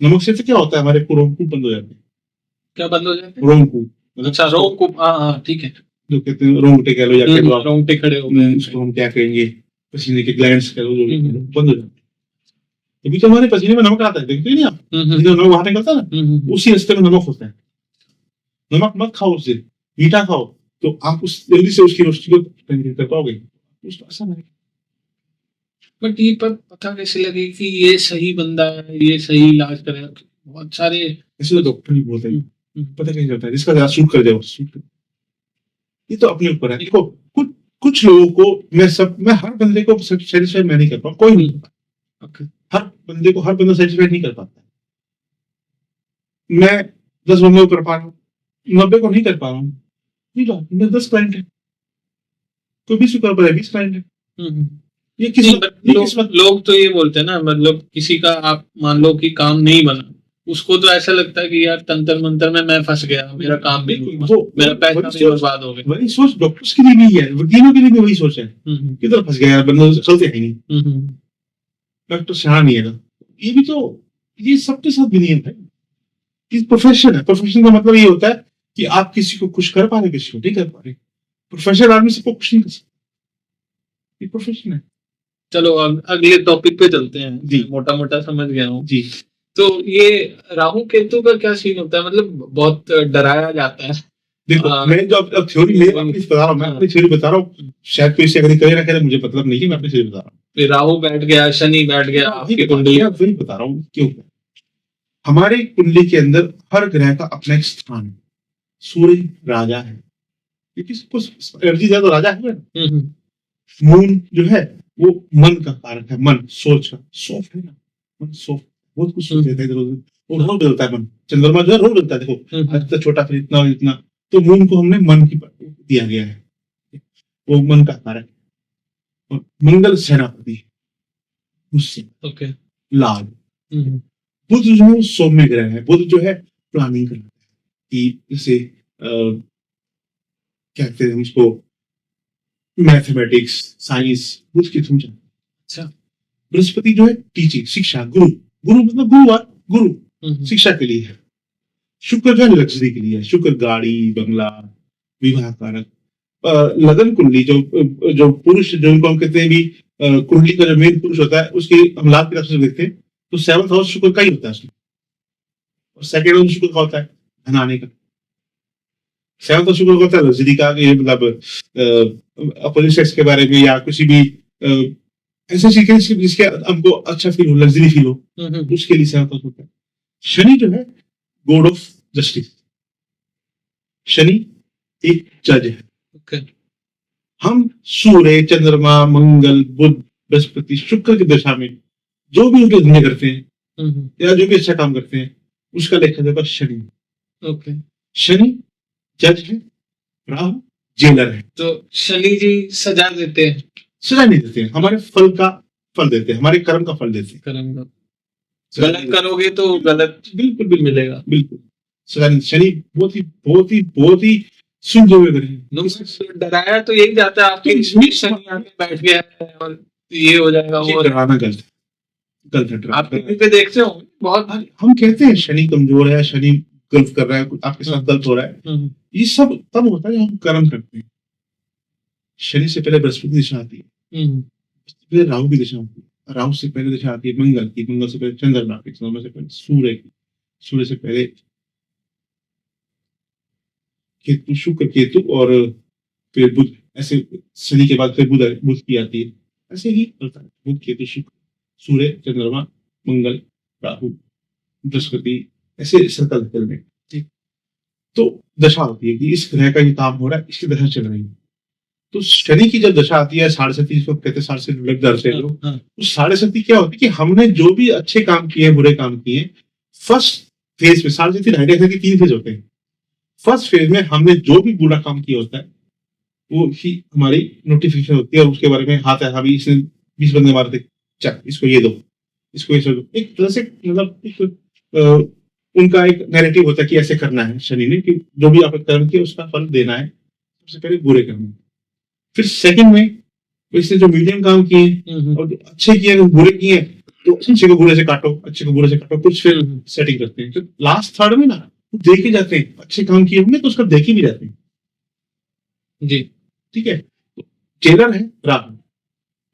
नमक से तो क्या होता है, हमारे रोमकूप बंद हो जाते हैं। क्या बंद हो जाते हैं? रोमकूप, अच्छा रोमकूप, हाँ ठीक है, जो कहते हैं रोंगटे कह लो या रोंगटे खड़े हो गए, उसको हम क्या कहेंगे, पसीने के ग्लैंड्स कह लो, जो बंद हो जाते हैं। अभी तो हमारे पसीने में नमक आता है, देखते नहीं आप, नमक बाहर निकलता है ना, उसी रास्ते में नमक होता है। नमक मत खाओ, उससे मीठा खाओ, तो आप उस जल्दी से उसकी रोशनी को पेनिट्रेट कर पाओगे। उसको ऐसा नहीं, बट ये पता कैसे लगे कि ये सही बंदा है, ये सही इलाज करेगा? बहुत सारे ऐसे तो डॉक्टर भी बोलते हैं, पता कैसे चलता है, जिसका ज्यादा सूट कर जाए सूट कर। ये तो अपने ऊपर है। देखो कुछ लोगों को मैं हर बंदे को सेटिस्फाई मैं नहीं कर पाऊँ, कोई नहीं, हर बंदा सेटिस्फाई नहीं कर पाता। मैं 10 बंदे को कर पा रहा हूँ, 90 को नहीं कर पा रहा हूँ, मेरे 10 क्लाइंट है, तो 20 को कर पा रहा है, 20 क्लाइंट है। ये किस्मत। लोग तो ये बोलते हैं ना, मतलब किसी का आप मान लो कि काम नहीं बना, उसको तो ऐसा लगता है कि यार तंत्र मंत्र में मैं फंस गया, मेरा काम भी नहीं हुआ, मेरा पैसा भी बर्बाद हो गया। वही सोच डॉक्टर्स के लिए भी है, वकीलों के लिए भी वही सोच है, किधर फंस गया यार, बंदा चलते है नहीं, डॉक्टर सियाना नहीं है। ये भी तो, ये सबके साथ भी नहीं है, ये प्रोफेशन है। प्रोफेशन का मतलब ये होता है कि आप किसी को खुश कर पा रहे, किसी को नहीं कर पा रहे। प्रोफेशनल आदमी सबको खुश नहीं कर सकता, ये प्रोफेशन है। चलो अगले टॉपिक पे चलते हैं। जी। मोटा मोटा समझ गया हूँ। जी तो ये राहु केतु का क्या सीन होता है, मतलब बहुत डराया जाता है। देखो, हाँ। मैं जो अब थ्योरी मैं अपनी बता रहा हूँ, मैं हाँ। अपनी थ्योरी बता रहा हूँ। शायद कोई इसे अग्री करे ना करे, मुझे मतलब नहीं है, मैं अपनी थ्योरी बता रहा हूँ। फिर राहु बैठ गया, शनि बैठ गया आपकी कुंडली। वही बता रहा हूँ क्यों। हमारे कुंडली के अंदर हर ग्रह का अपना एक स्थान है। सूर्य राजा है, क्योंकि कुछ एनर्जी ज्यादा तो राजा है ना। मून जो है वो मन का कारक है, मन सोच का, सॉफ्ट है ना, मन सॉफ्ट, बहुत कुछ सोच लेता है इधर उधर, और रोज बदलता है मन। चंद्रमा जो है रोज बदलता है, देखो आज तो छोटा, फिर इतना और इतना। तो मून को हमने मन की दिया गया है, वो मन का कारक है। और मंगल सेनापति है, उससे ओके। लाभ। बुध जो है सौम्य ग्रह है, बुध जो है प्लानिंग करता है कि जैसे कहते हैं उसको मैथमेटिक्स, साइंस, बुध की थ्रू जाता है। अच्छा। बृहस्पति जो है टीचिंग, शिक्षा, गुरु, गुरु मतलब गुरुवार, गुरु शिक्षा के लिए है। शुक्र जो है लग्जरी के लिए है, शुक्र गाड़ी बंगला विवाह कारक। लगन कुंडली जो जो पुरुष, जो इनको हम कहते हैं भी कुंडली का जो मेन पुरुष होता है, उसकी हम लाभ की तरफ से देखते हैं तो 7th हाउस शुक्र का ही होता है उसमें, और सेकंड हाउस शुक्र का होता है धन आने का। 7th हाउस शुक्र का होता है लग्जरी का, ये मतलब अपोजिट सेक्स के बारे में या किसी भी ऐसे चीजें जिसके हमको अच्छा फील हो, लग्जरी फील हो, उसके लिए 7th हाउस होता है। शनि जो है गॉड ऑफ जस्टिस, शनि एक जज है। ओके। हम सूर्य, चंद्रमा, मंगल, बुध, बृहस्पति, शुक्र की दशा में जो भी उनके धंधे करते हैं या जो भी अच्छा काम करते हैं, उसका लेखा जोखा शनि। ओके। शनि जज है, राहु जेलर है। तो शनि जी सजा देते हैं? सजा नहीं देते हैं, हमारे फल का फल देते हैं, हमारे कर्म का फल देते हैं। कर्म का गलत करोगे तो गलत बिल्कुल बिल्कुल मिलेगा। बिल्कुल। शनि बहुत ही बहुत ही बहुत ही सुलझे हुए ग्रह हैं। डराया तो यही जाता है आपके, इसमें शनि आके बैठ गया है और ये हो जाएगा ये वो। डराना गलत है, गलत है आप डराना। टीवी पे देखते हो बहुत। हम कहते हैं शनि कमजोर है, शनि गलत कर रहा है, आपके साथ गलत हो रहा है, ये सब तब होता है जब हम कर्म करते हैं। शनि से पहले बृहस्पति की दिशा आती है, फिर राहु की दिशा आती है, राहु से पहले दिशा आती है मंगल की, मंगल से पहले चंद्रमा की, चंद्रमा से पहले सूर्य की, सूर्य से पहले केतु, शुक्र केतु, और फिर बुध। ऐसे शनि के बाद फिर बुध, बुध की आती है। ऐसे ही चलता है, बुध केतु शुक्र सूर्य चंद्रमा मंगल राहु बृहस्पति, ऐसे सर्कल चल रहे। तो दशा होती है कि इस ग्रह का ये काम हो रहा है, इसकी दशा चल रही है। तो शनि की जब दशा आती है, 7.5 जिसको कहते हैं 7.5 लग जाते हैं लोग, तो 7.5 क्या होती है कि हमने जो भी अच्छे काम किए बुरे काम किए, फर्स्ट फेज में 7.5 आइडिया के 3 फेज होते हैं। फर्स्ट फेज में हमने जो भी बुरा काम किया होता है वो ही हमारी नोटिफिकेशन होती है, और उसके बारे में हाथ है, अभी इसने 20 बंदे मारे थे, चल इसको ये दो, इसको ये दो। एक तरह से मतलब उनका एक नैरेटिव होता है कि ऐसे करना है शनि ने, कि जो भी आपने कर्म किया उसका फल देना है। सबसे पहले बुरे करने, फिर सेकंड में इसने जो मीडियम काम किए और अच्छे किए, बुरे किए तो अच्छे को बुरे से काटो, अच्छे को बुरे से काटो, कुछ फिर सेटिंग करते हैं। तो लास्ट थर्ड में ना देखे जाते हैं, अच्छे काम किए होंगे तो उसका देखे भी जाते हैं जी। ठीक है। जेलर है राहु,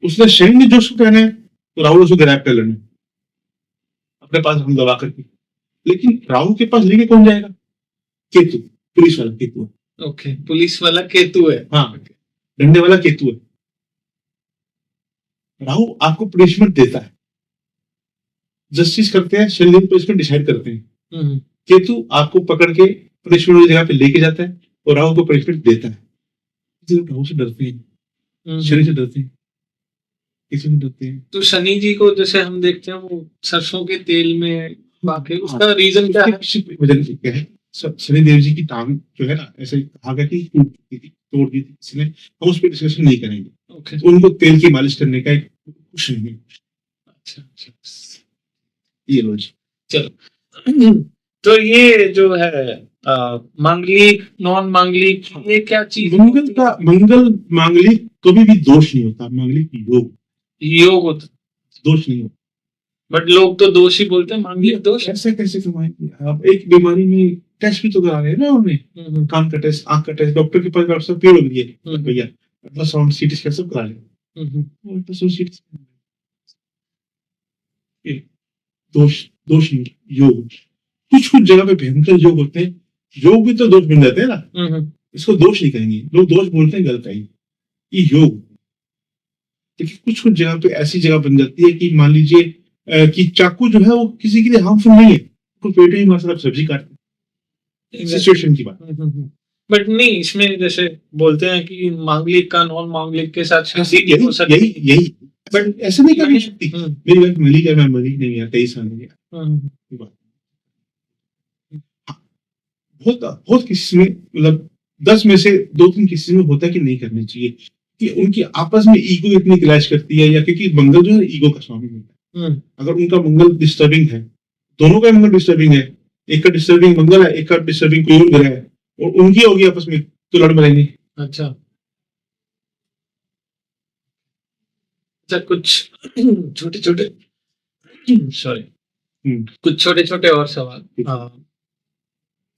उसने शनि ने जो उसको कहना है तो राहु उसको ग्रैब कर लेना अपने पास हम दबा करके। लेकिन राहु के पास लेके कौन जाएगा? केतु, पुलिस वाला केतु है। ओके, पुलिस वाला केतु है। हाँ, डंडे वाला केतु है। राहु आपको पनिशमेंट देता है, जस्टिस करते हैं, शनि पनिशमेंट डिसाइड करते हैं। केतु आपको पकड़ के पनिशमेंट वाली जगह पे लेके जाता है और राहु को पनिशमेंट देता है। राहु से डरते हैं, शनि से डरते हैं, किसी से डरते हैं। तो शनि जी को जैसे हम देखते हैं वो सरसों के तेल में बाकी, उसका रीजन क्या है? वजन क्या है? शनि देव जी की टांग जो है ना, ऐसे कहा गया कि टूट गई थी, तोड़ दी थी किसी ने। हम उस पर डिस्कशन नहीं करेंगे। ओके। तो उनको तेल की मालिश करने का एक कुछ नहीं है। अच्छा, ये लो जी। चलो। तो ये जो है मांगलिक नॉन मांगलिक, ये क्या चीज? मंगल मांगलिक कभी भी दोष नहीं होता, मांगलिक योग होता, दोष नहीं होता। बट लोग तो दोष ही बोलते हैं, मांगलिक दोष। ऐसे कैसे कमाएंगे आप? एक बीमारी में टेस्ट भी तो करा रहे हैं ना उन्हें, कान का टेस्ट, आंख का टेस्ट, डॉक्टर के पास डॉक्टर पेड़ हो गया भैया, अल्ट्रासाउंड, सीटी स्कैन सब करा रहे हैं। और एसोसिएट्स दोष दोष नहीं, योग। कुछ कुछ जगह पे भयंकर योग होते हैं, योग भी तो दोष बन जाते हैं ना, इसको दोष नहीं कहेंगे, लोग दोष बोलते हैं गलत है, ये योग। लेकिन कुछ कुछ जगह पे ऐसी जगह बन जाती है कि मान लीजिए कि चाकू जो है वो किसी के लिए हार्मफुल नहीं है, तो पेट में मसला सब्जी काटते सिचुएशन की बात। बट नहीं, इसमें जैसे बोलते हैं कि मांगलिक का नॉन मांगलिक के साथ शादी यही हो सकती यही यही बट ऐसे नहीं कर सकती। हम्म। मेरी वाइफ मिली क्या, मैं मरी नहीं यार, 23 साल हो गया। ये बात। हाँ, बहुत बहुत किसी में मतलब 10 में से 2-3 किसी में होता है कि नहीं करनी चाहिए, कि उनकी आपस में ईगो इतनी क्लैश करती है, या क्योंकि मंगल जो है ईगो का स्वामी होता है। अगर उनका मंगल डिस्टर्बिंग है, दोनों का मंगल डिस्टर्बिंग है, एक का डिस्टर्बिंग मंगल है, एक का डिस्टर्बिंग कोई और ग्रह है, और उनकी होगी आपस में तो लड़ मरेंगे। अच्छा कुछ छोटे छोटे सॉरी कुछ छोटे छोटे और सवाल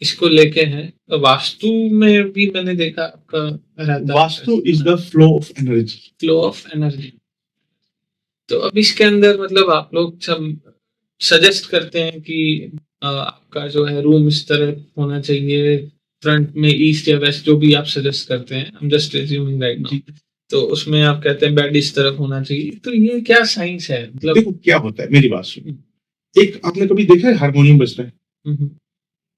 इसको लेके हैं। वास्तु में भी मैंने देखा आपका रहता है, vastu is the flow of energy. तो अब इसके अंदर मतलब आप लोग सब सजेस्ट करते हैं कि आपका जो है रूम इस तरह होना चाहिए, फ्रंट में ईस्ट या वेस्ट, जो भी आप सजेस्ट करते हैं, I'm just assuming right now, तो उसमें आप कहते हैं बेड इस तरफ होना चाहिए। तो ये क्या साइंस है, मतलब देखो क्या होता है, मेरी बात सुनो। एक आपने कभी देखा है हारमोनियम बजता है,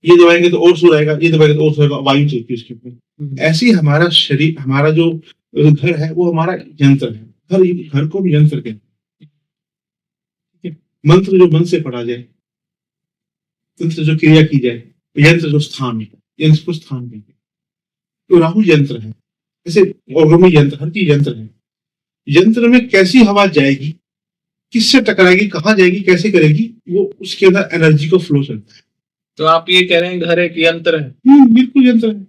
ये दबाएंगे तो और सुर आएगा, ये दबाएंगे तो और सुर आएगा, वायु चलती है उसके ऊपर। ऐसे ही हमारा शरीर, हमारा जो घर है वो हमारा यंत्र है, घर को भी यंत्र कहते हैं। मंत्र जो मन से पढ़ा जाए, तंत्र जो क्रिया की जाए, यंत्र जो स्थान है, यंत्र को स्थान कहते हैं। तो राहु यंत्र है, जैसे ऑर्गन में यंत्र, हर चीज यंत्र है। यंत्र में कैसी हवा जाएगी, किससे टकराएगी, कहाँ जाएगी, कैसे करेगी, वो उसके अंदर एनर्जी को फ्लो चलता है। तो आप ये कह रहे हैं घर एक यंत्र है? बिल्कुल यंत्र है,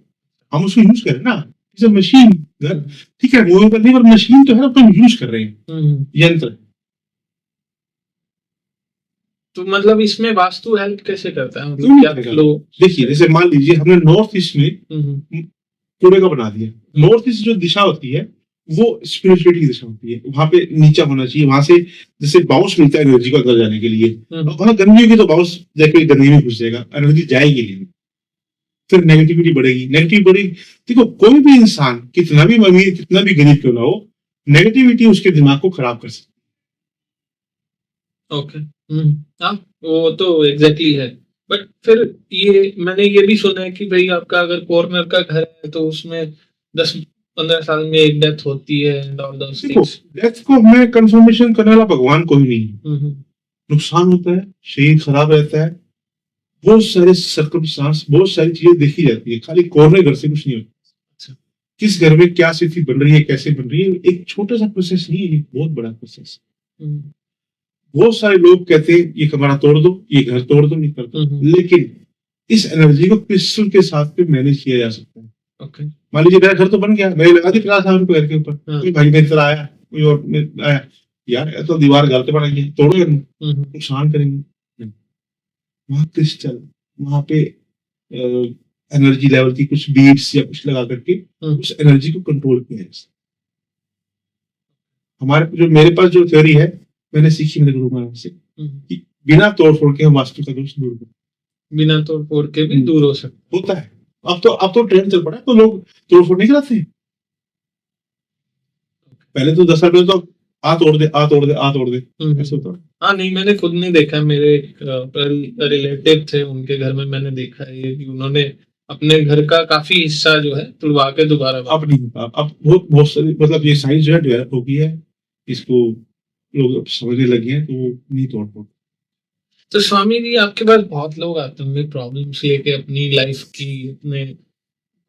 हम उसको यूज करें ना, इसे मशीन घर, ठीक है, मूवेबल नहीं, पर मशीन तो है ना, तो हम यूज कर रहे हैं, यंत्र है। तो मतलब इसमें वास्तु हेल्प कैसे करता है, मतलब क्या फ्लो? देखिए जैसे मान लीजिए हमने नॉर्थ ईस्ट में कूड़े का बना दिया, नॉर्थ ईस्ट जो दिशा होती है वो स्पिरिचुअलिटी की दिशा होती है, वहां पे नीचा होना चाहिए, वहां से जैसे बाउंस मिलता है एनर्जी को अंदर जाने के लिए, वहां गंदगी होगी तो बाउंस जाके गंदगी में घुस जाएगा, एनर्जी जाएगी नहीं, फिर नेगेटिविटी बढ़ेगी, नेगेटिव बढ़ेगी। देखो कोई भी इंसान कितना भी अमीर कितना भी गरीब क्यों ना हो, नेगेटिविटी उसके दिमाग को खराब कर सकती है। ओके, हाँ वो तो एग्जैक्टली है। बट फिर ये मैंने ये भी सुना है कि भाई आपका अगर कॉर्नर का घर है तो उसमें 10-15 साल में एक डेथ होती है and all those things. Death को हमें कंफर्मेशन करने वाला भगवान कोई नहीं है। नुकसान होता है, शरीर खराब रहता है, बहुत सारे सर्कमस्टांस, बहुत सारी चीजें देखी जाती है, खाली कॉर्नर घर से कुछ नहीं होता। किस घर में क्या स्थिति बन रही है, कैसे बन रही है, एक छोटा सा प्रोसेस नहीं है, बहुत बड़ा प्रोसेस। बहुत सारे लोग कहते हैं ये कमरा तोड़ दो, ये घर तोड़ दो, ये कर दो, लेकिन इस एनर्जी को क्रिस्टल के साथ पे मैनेज किया जा सकता है। okay. मान लीजिए मेरा घर तो बन गया, मैंने लगा दी 50,000 रुपए घर के ऊपर, कोई भाई मेरी तरह आया, कोई और आया, यार तो दीवार गलत बनाएंगे, तोड़ो, नुकसान करेंगे। वहां क्रिस्टल, वहां पे एनर्जी लेवल की कुछ बीट्स या कुछ लगा करके उस एनर्जी को कंट्रोल किया है। हमारे जो मेरे पास जो थ्योरी है, मैंने सीखी मेरे गुरु महाराज से, कि बिना तोड़ फोड़ के हम वास्तु का दोष दूर कर, बिना तोड़ फोड़ के भी दूर हो सकता होता है। अब तो ट्रेंड चल पड़ा है, तो लोग तोड़ फोड़ नहीं कराते। पहले तो 10 साल पहले तो आ तोड़ दे, आ तोड़ दे, आ तोड़ दे, ऐसे होता। हाँ नहीं, मैंने खुद नहीं देखा, मेरे रिलेटिव थे, उनके घर में मैंने देखा है कि उन्होंने अपने घर का काफी हिस्सा जो है तुड़वा के दोबारा। अब नहीं होता, अब बहुत सारी मतलब ये साइंस जो है डेवलप हो गई है, इसको लोग अब समझने लगे हैं, तो वो नहीं तोड़ फोड़। तो स्वामी जी आपके पास बहुत लोग आते होंगे प्रॉब्लम्स लेके, अपनी लाइफ की, अपने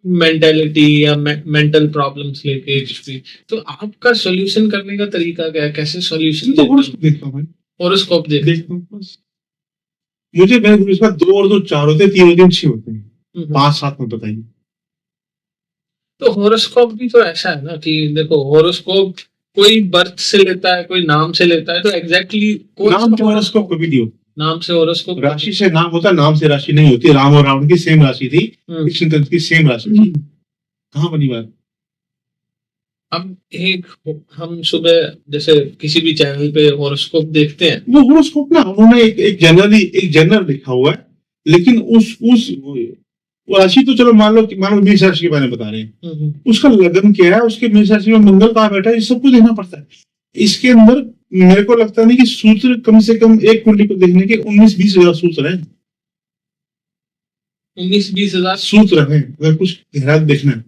मेंटालिटी या मेंटल प्रॉब्लम्स लेके कुछ भी, तो आपका सॉल्यूशन करने का तरीका क्या है, कैसे सॉल्यूशन? तो हॉरोस्कोप देखता हूं, हॉरोस्कोप देखता हूं बस। मुझे मेरे गुरु के पास 2 और 2 4 होते हैं, 3 और 3 6 होते हैं, 5-7 में बताइए। तो हॉरोस्कोप भी तो ऐसा है ना कि देखो, हॉरोस्कोप कोई बर्थ से लेता है, कोई नाम से लेता है, तो एग्जैक्टली नाम से हॉरोस्कोप कभी नहीं होता, नाम से हॉरोस्कोप, राशि से नाम होता, नाम से राशि नहीं होती। राम और रावण की सेम राशि थी, कृष्ण की सेम राशि थी, कहाँ बनी बात? अब एक हम सुबह जैसे किसी भी चैनल पे हॉरोस्कोप देखते हैं। वो होरोस्कोप ना उन्होंने एक जनरल लिखा हुआ है, लेकिन उस वो राशि तो चलो मान लो मेष राशि के बारे में बता रहे हैं, उसका लगन क्या है, उसके मेष राशि में मंगल कहाँ बैठा है, ये सब कुछ देखना पड़ता है। इसके अंदर मेरे को लगता नहीं कि सूत्र कम से कम एक कुंडली को देखने के 19-20 हजार सूत्र हैं। 19-20 हजार सूत्र हैं, अगर कुछ गहरा देखना है।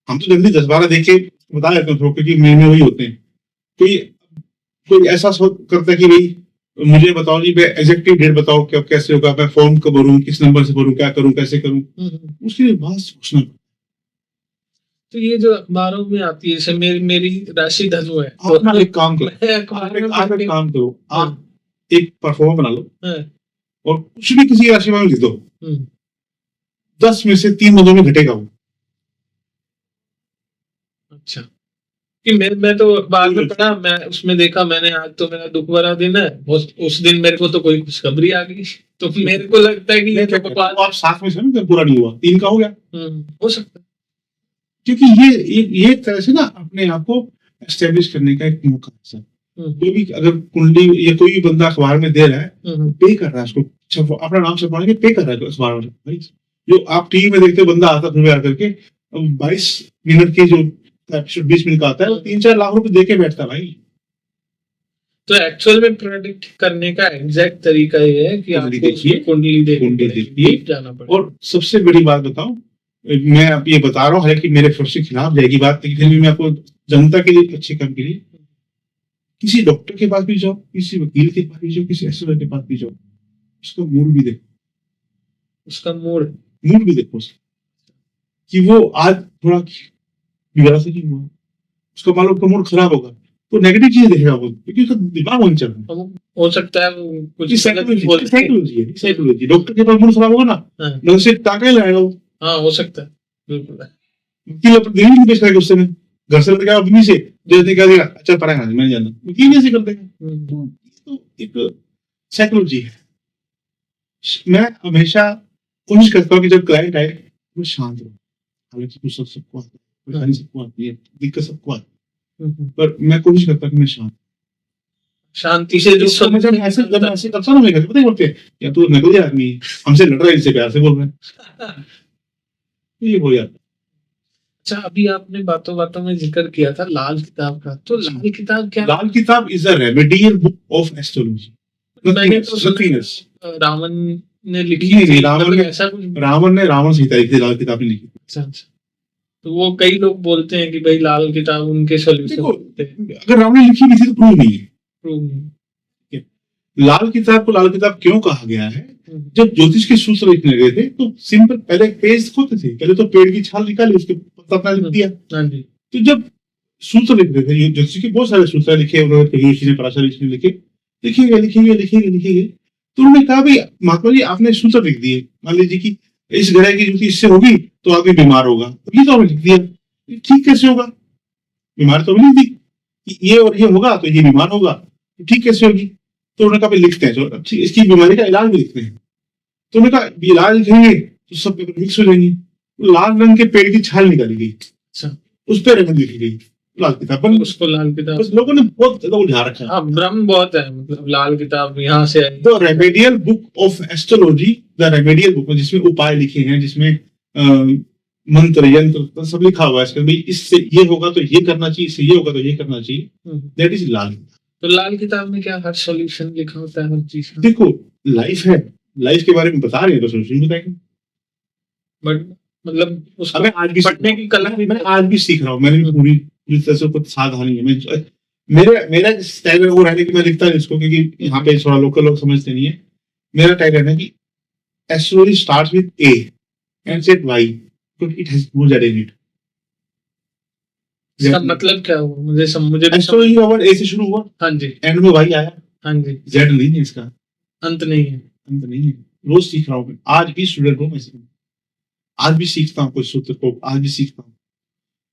हम तो जल्दी 10-12 देख के बता देते हैं, क्योंकि महीने वही होते हैं। कोई कोई ऐसा सोच करता है कि भाई मुझे बताओ जी, मैं एग्जैक्टली डेट बताओ, क्या कैसे होगा, मैं फॉर्म कब भरूं, किस नंबर से भरूं, क्या करूं, कैसे करूं, उसके बाद सोचना। तो ये जो अखबारों में आती है, जैसे मेरी राशि धनु है, आप ना एक काम करो, मैं अखबार में आप पढ़ एक काम करो, हाँ। आप एक परफॉर्मा बना लो हाँ, और कुछ भी किसी राशि में लिख दो, हम्म, 10 में से 3 महीनों में घटेगा वो। अच्छा कि मैं तो अखबार में पढ़ा, मैं उसमें देखा, मैंने आज तो मेरा दुख भरा दिन है, उस दिन मेरे को तो कोई खुशखबरी आ गई, तो मेरे को लगता है कि ये तो बकवास। आप 7 में से ना पूरा नहीं हुआ, 3 का हो गया, हो सकता है। क्योंकि ये एक तरह से ना अपने आप को एस्टेब्लिश करने का एक मौका है सर। कोई भी अगर कुंडली या कोई भी बंदा अखबार में दे रहा है, पे कर रहा है उसको, अपना नाम छपवाने के पे कर रहा है अखबार में भाई। जो आप टीवी में देखते हो, बंदा आता है आकर के 22 मिनट के जो एपिसोड 20 मिनट का आता है, वो 3-4 लाख रुपए दे के बैठता है भाई। तो एक्चुअल में प्रेडिक्ट करने का एग्जैक्ट तरीका ये है कि कुंडली आपको देखिए, कुंडली देखिए डीप जाना पड़ेगा। और सबसे बड़ी बात बताऊं, मैं अब ये बता रहा हूँ, हालांकि मेरे फर्ज के खिलाफ जाएगी बात, लेकिन फिर भी मैं आपको जनता के लिए, अच्छे काम के लिए, किसी डॉक्टर के पास भी जाओ, किसी वकील के पास भी जाओ, किसी एस्ट्रोलॉजर के पास भी जाओ, उसका मूड भी देखो, उसका मूड भी देखो उसका, कि वो आज थोड़ा बिगड़ा से नहीं हुआ, उसका मान लो उसका मूड खराब होगा तो नेगेटिव चीज देखेगा वो, क्योंकि उसका दिमाग वहीं चल रहा है। हो सकता है वो कुछ साइकोलॉजी डॉक्टर के पास मूड खराब होगा ना, ढंग से टाका लगाएगा वो। हाँ, हो सकता है, बिल्कुल। वकील अपनी दिल्ली नहीं बेच पाएगा उससे में, घर से लड़का अपनी से जल्दी कर देगा, अच्छा पढ़ाएगा मैं जाना, वकील कैसे कर देगा। तो एक साइकोलॉजी है। मैं हमेशा कोशिश करता हूँ कि जब क्लाइंट आए वो शांत रहो, हालांकि कुछ सबको आता है, परेशानी सबको आती है, दिक्कत सबको आती है, पर मैं कोशिश करता हूँ कि मैं शांति से जो ऐसे करता ना, मैं घर पता ही बोलते हैं, या तू नकली आदमी हमसे लड़ रहा है, इससे प्यार से बोल रहे हैं, ये हो जाता। अच्छा, अभी आपने बातों बातों में जिक्र किया था लाल किताब का, तो लाल किताब क्या? लाल किताब is a remedial book of astrology. मैंने तो सुना रावण ने लिखी नहीं, रावण संहिता लिखी, लाल किताब नहीं लिखी। अच्छा, तो वो कई लोग बोलते हैं कि भाई लाल किताब उनके सॉल्यूशन होते हैं। अगर रावण ने लिखी नहीं थी तो प्रूव नहीं है। लाल किताब को लाल किताब क्यों कहा गया है? जब ज्योतिष के सूत्र लिखने गए थे तो सिंपल पहले पेज खोते थे, पहले तो पेड़ की छाल निकाली, उसके पत्ता अपना लिख दिया। तो जब सूत्र लिख रहे थे, ज्योतिष के बहुत सारे सूत्र लिखे उन्होंने, पराशर ऋषि ने लिखे, लिखेंगे, तो उन्होंने कहा भाई महात्मा जी आपने सूत्र लिख दिए, मान लीजिए कि इस ग्रह की ज्योति इससे होगी तो आदमी बीमार होगा, तो ये तो आपने लिख दिया, ठीक कैसे होगा? बीमार तो नहीं थी, ये और ये होगा तो ये बीमार होगा, ठीक कैसे होगी? तो उन्होंने कहा लिखते हैं, इसकी बीमारी का इलाज भी लिखते हैं। तो उन्होंने कहा इलाज लिखेंगे तो सब पेपर मिक्स हो जाएंगे। लाल रंग के पेड़ की छाल निकाली गई, उस पर रंग लिखी गई, लाल किताब बन, उसको लाल किताब। बस लोगों ने बहुत ज्यादा उलझा रखा है। भ्रम बहुत है, मतलब लाल किताब यहाँ से आई। तो remedial book of astrology, the remedial book, जिसमें उपाय लिखे हैं, जिसमें मंत्र यंत्र सब लिखा हुआ है, भाई इससे ये होगा तो ये करना चाहिए, इससे ये होगा तो ये करना चाहिए, दैट इज लाल। तो लाल किताब में क्या हर सॉल्यूशन लिखा होता है, हर चीज? देखो लाइफ है, लाइफ के बारे में बता रहे हैं तो सॉल्यूशन बताएंगे, बट मतलब उसको मैं आज भी पढ़ने की कला मैं आज भी सीख रहा हूँ, मैंने भी पूरी तरह से कुछ सावधानी है। मेरा स्टाइल वो रहने की मैं लिखता नहीं इसको, क्योंकि यहाँ पे थोड़ा लोकल लोग समझते नहीं है। मेरा टाइप रहना है कि astrology starts with A ends at Y, क्योंकि it has no Z in it. इसका मतलब क्या हुआ? मुझे एस्ट्रोलॉजी का वर्ड ए से शुरू हुआ, हाँ जी, एंड में वाई आया, हाँ जी, जेड नहीं है, इसका अंत नहीं है, रोज सीख रहा हूँ, आज भी स्टूडेंट हूँ, मैं आज भी सीखता हूँ, कुछ सूत्र को आज भी सीखता हूँ,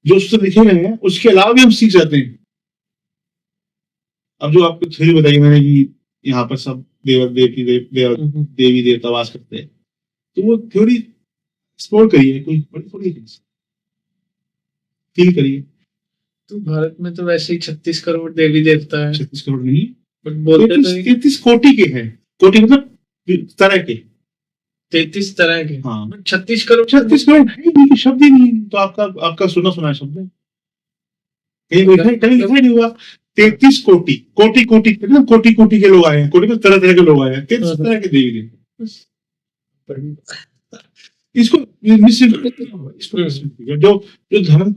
जो सूत्र लिखे गए हैं उसके अलावा भी हम सीख जाते हैं। अब जो आपको थ्योरी बताई मैंने कि यहाँ पर सब देवी देवता वास करते हैं, तो वो थ्योरी एक्सप्लोर करिए, कोई बड़ी थोड़ी फील करिए। तो भारत में तो वैसे ही 36 करोड़ देवी देवता है, 36 करोड़ नहीं, बट बोलते तो 33 कोटि के हैं। कोटि मतलब तरह के। 33 तरह के, हाँ। बट 36 करोड़ 36 करोड़ है ही नहीं, शब्द ही नहीं है। तो आपका सुना है शब्द है, कहीं लिखा ही नहीं हुआ। 33 कोटि, कोटि कितना, कोटि के लोग आए हैं, कोटि में तरह तरह के लोग आए हैं, 33 तरह के देवी देवता। इसको जो धर्म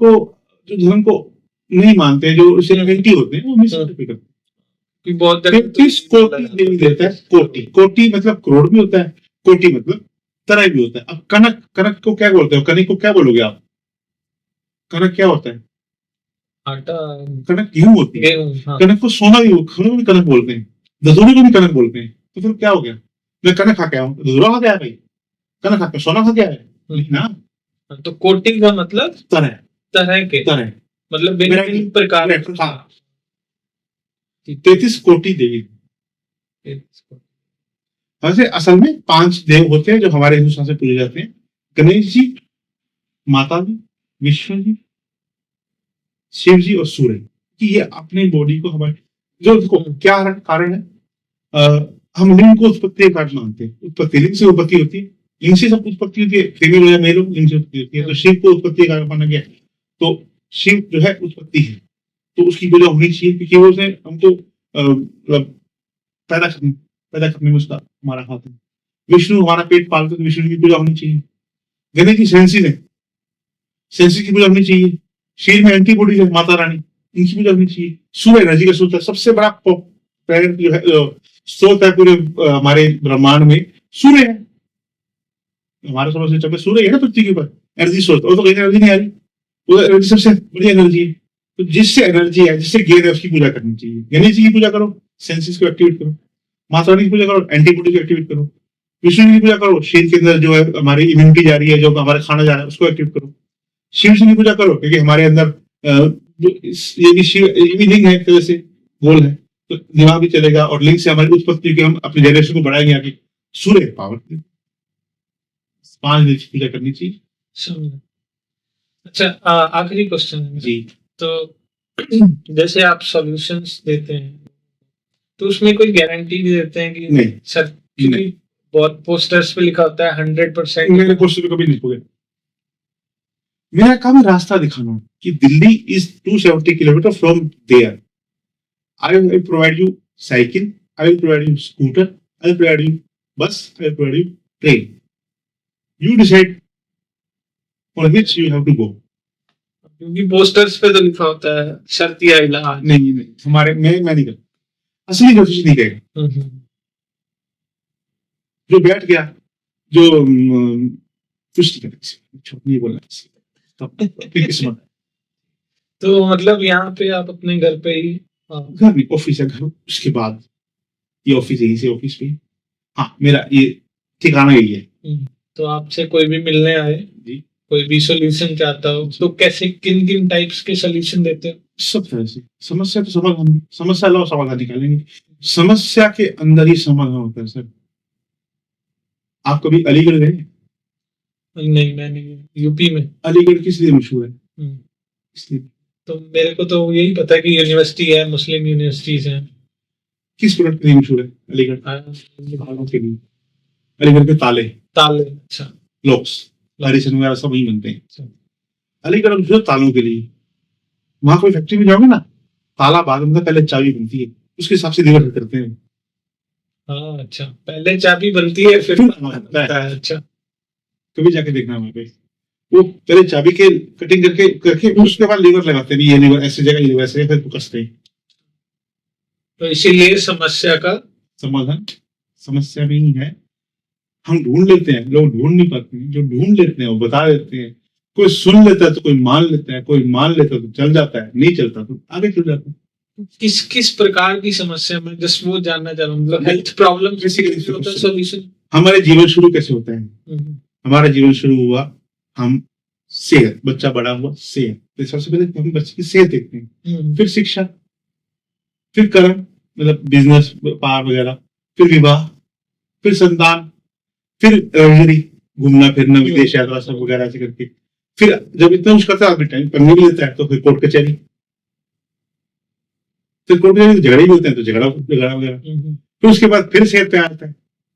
को नहीं मानते, जो उसे एंटी होते हैं, वो मिसइंटरप्रेट करते हैं। बहुत 33 कोटि देवी देवता है। कोटि मतलब करोड़ भी होता है, कोटि मतलब तरह भी होता है। अब कनक को क्या बोलते हो, कनक को क्या बोलोगे आप? कनक क्या होता है? आटा, कनक गेहूं होती है। हाँ। कनक को सोना भी कनक बोलते हैं, धतूरे को भी कनक बोलते हैं। तो फिर क्या हो गया? मैं कनक खा के आया हूँ, धतूरा खा के आया भाई? कनक खा के सोना खा के आया नहीं ना। तो कोटि का मतलब तरह के, मतलब भिन्न प्रकार। 33 कोटि देवी। वैसे असल में 5 देव होते हैं जो हमारे हिंदुस्तान से पूजे जाते हैं। गणेश जी, माता जी, विष्णु जी, शिव जी और सूर्य। कि ये अपने बॉडी को हमारे जो देखो क्या कारण है, हम लिंग को उत्पत्ति का कारण मानते हैं। उत्पत्ति लिंग से उत्पत्ति होती है, लिंग से सब उत्पत्ति होती है, फीमेल हो या मेल हो, लिंग से उत्पत्ति होती है। तो शिव को उत्पत्ति का कारण माना गया। तो शिव जो है उत्पत्ति है, तो उसकी पूजा होनी चाहिए, क्योंकि वो उसने हमको मतलब पैदा करने में उसका हमारा हाथ है। विष्णु हमारा पेट पालते, तो विष्णु की पूजा होनी चाहिए। गणेश जी सेंसिस है, सेंसिस की पूजा होनी चाहिए। शरीर में एंटीबॉडीज है, माता रानी, इनकी पूजा होनी चाहिए। सूर्य एनर्जी का स्रोत है, सबसे बड़ा प्लैनेट जो है, स्रोत है पूरे हमारे ब्रह्मांड में सूर्य है। हमारे सोलर सिस्टम में सूर्य है ना पृथ्वी के ऊपर एनर्जी स्रोत, और तो कहीं एनर्जी नहीं आ रही। वो एनर्जी सबसे बड़ी एनर्जी है। तो जिससे एनर्जी है, जिससे गेन है, उसकी पूजा करनी चाहिए। गणेश जी की पूजा करो, सेंसिस को एक्टिवेट करो। माता रानी की पूजा करो, एंटीबॉडी को एक्टिवेट करो। विष्णु जी की पूजा करो, शरीर के अंदर जो है हमारी इम्यूनिटी जा रही है, जो हमारा खाना जा रहा है, उसको एक्टिवेट करो। शिव जी की पूजा करो, क्योंकि हमारे अंदर ये भी शिव, ये भी लिंग है, एक तरह से गोल है, तो दिमाग भी चलेगा, और लिंग से हमारी उत्पत्ति के हम अपनी जनरेशन को बढ़ाएंगे आगे। सूर्य पावर, 5 दिन की पूजा करनी चाहिए। अच्छा, आखिरी क्वेश्चन है जी। तो जैसे आप सॉल्यूशंस देते हैं, तो उसमें कोई गारंटी भी देते हैं कि नहीं सर, क्योंकि बहुत पोस्टर्स पे लिखा होता है 100%। मेरे पोस्टर पे कभी नहीं लिखोगे। मेरा काम है रास्ता दिखाना, कि Delhi is 270 kilometres from there. I will provide you cycle, I will provide you scooter, I will provide you bus, I will provide you train. You decide for which you have to go. क्योंकि posters पे तो लिखा होता है शर्तिया इलाज। नहीं, हमारे मैं नहीं करता, असली कोशिश नहीं करेगा। जो बैठ गया, जो कुछ नहीं बोलना, किस्मत। तो मतलब यहाँ पे आप अपने घर पे ही, घर नहीं, ऑफिस है, घर उसके बाद ये ऑफिस, यही से ऑफिस पे। हाँ, मेरा ये ठिकाना यही है। तो आपसे कोई भी मिलने आए जी, कोई भी सॉल्यूशन चाहता हो, तो कैसे, किन टाइप्स के सॉल्यूशन देते हो? सब तरह से। समस्या तो समाधान, समस्या लो, समाधान निकालेंगे। समस्या के अंदर ही समाधान होता है सर। आप कभी अलीगढ़ गए? नहीं, मैं नहीं। यूपी में अलीगढ़ किस लिए मशहूर है? इसलिए तो मेरे को तो यही पता है कि यूनिवर्सिटी है, मुस्लिम यूनिवर्सिटीज हैं। किस प्रोडक्ट के लिए मशहूर है अलीगढ़? तालों के लिए। अलीगढ़ के ताले। अच्छा, लॉक्स, पार्टीशन वगैरह सब वही बनते हैं। अलीगढ़ मशहूर तालों के लिए। वहां कोई फैक्ट्री में जाओगे ना, ताला बाद में पहले चाबी बनती है, उसके हिसाब से डिलीवर करते हैं। हाँ, अच्छा, पहले चाबी बनती है फिर बनता है। अच्छा, कभी जाके देखना वहां पे, वो पहले चाबी के कटिंग करके उसके बाद लीवर लगाते हैं। ये लीवर ऐसी जगह, ये लीवर ऐसे, फिर कसते हैं। तो इसीलिए समस्या का समाधान समस्या में ही है। हम ढूंढ लेते हैं, लोग ढूंढ नहीं पाते हैं। जो ढूंढ लेते हैं वो बता देते हैं। कोई सुन लेता है तो कोई मान लेता है, कोई मान लेता है तो चल जाता है, नहीं चलता तो आगे चल जाता है। किस प्रकार की समस्या में, जस्ट वो जानना चाह रहा हूँ, मतलब हेल्थ प्रॉब्लम सॉल्यूशन। हमारे जीवन शुरू कैसे होता है? हमारा जीवन शुरू हुआ, हम सेहत, बच्चा बड़ा हुआ, सेहत, तो सबसे पहले हम बच्चे की सेहत देखते हैं, फिर शिक्षा, फिर कर्म, मतलब बिजनेस, व्यापार वगैरह, फिर विवाह, फिर संतान, फिर लग्जरी, घूमना फिरना, विदेश यात्रा सब वगैरह से करके, फिर जब इतना कुछ करता है आदमी टाइम करने भी लेता है, तो फिर कोर्ट कचहरी, फिर कोर्ट में झगड़े भी होते हैं तो झगड़ा वगैरह, फिर उसके बाद फिर सेहत पे आता है।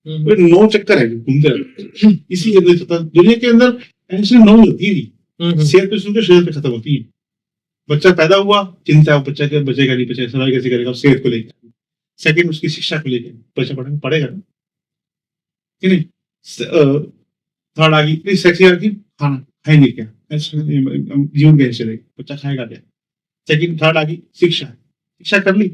तो 9 चक्कर है घूमते रहते हैं। इसी के अंदर दुनिया के अंदर टेंशन 9 होती है नहीं, सेहत पे सुनकर शरीर पे खत्म होती है। बच्चा पैदा हुआ, चिंता है बच्चा के बचेगा नहीं बचेगा, सर्वाइव कैसे करेगा, सेहत को लेकर। सेकंड उसकी शिक्षा को लेकर, बच्चा पढ़ेगा ना कि नहीं। थर्ड आ गई सेक्स की, खाना खाएंगे क्या, जीवन कैसे चलेगा, बच्चा खाएगा क्या। सेकंड थर्ड आ गई शिक्षा कर ली।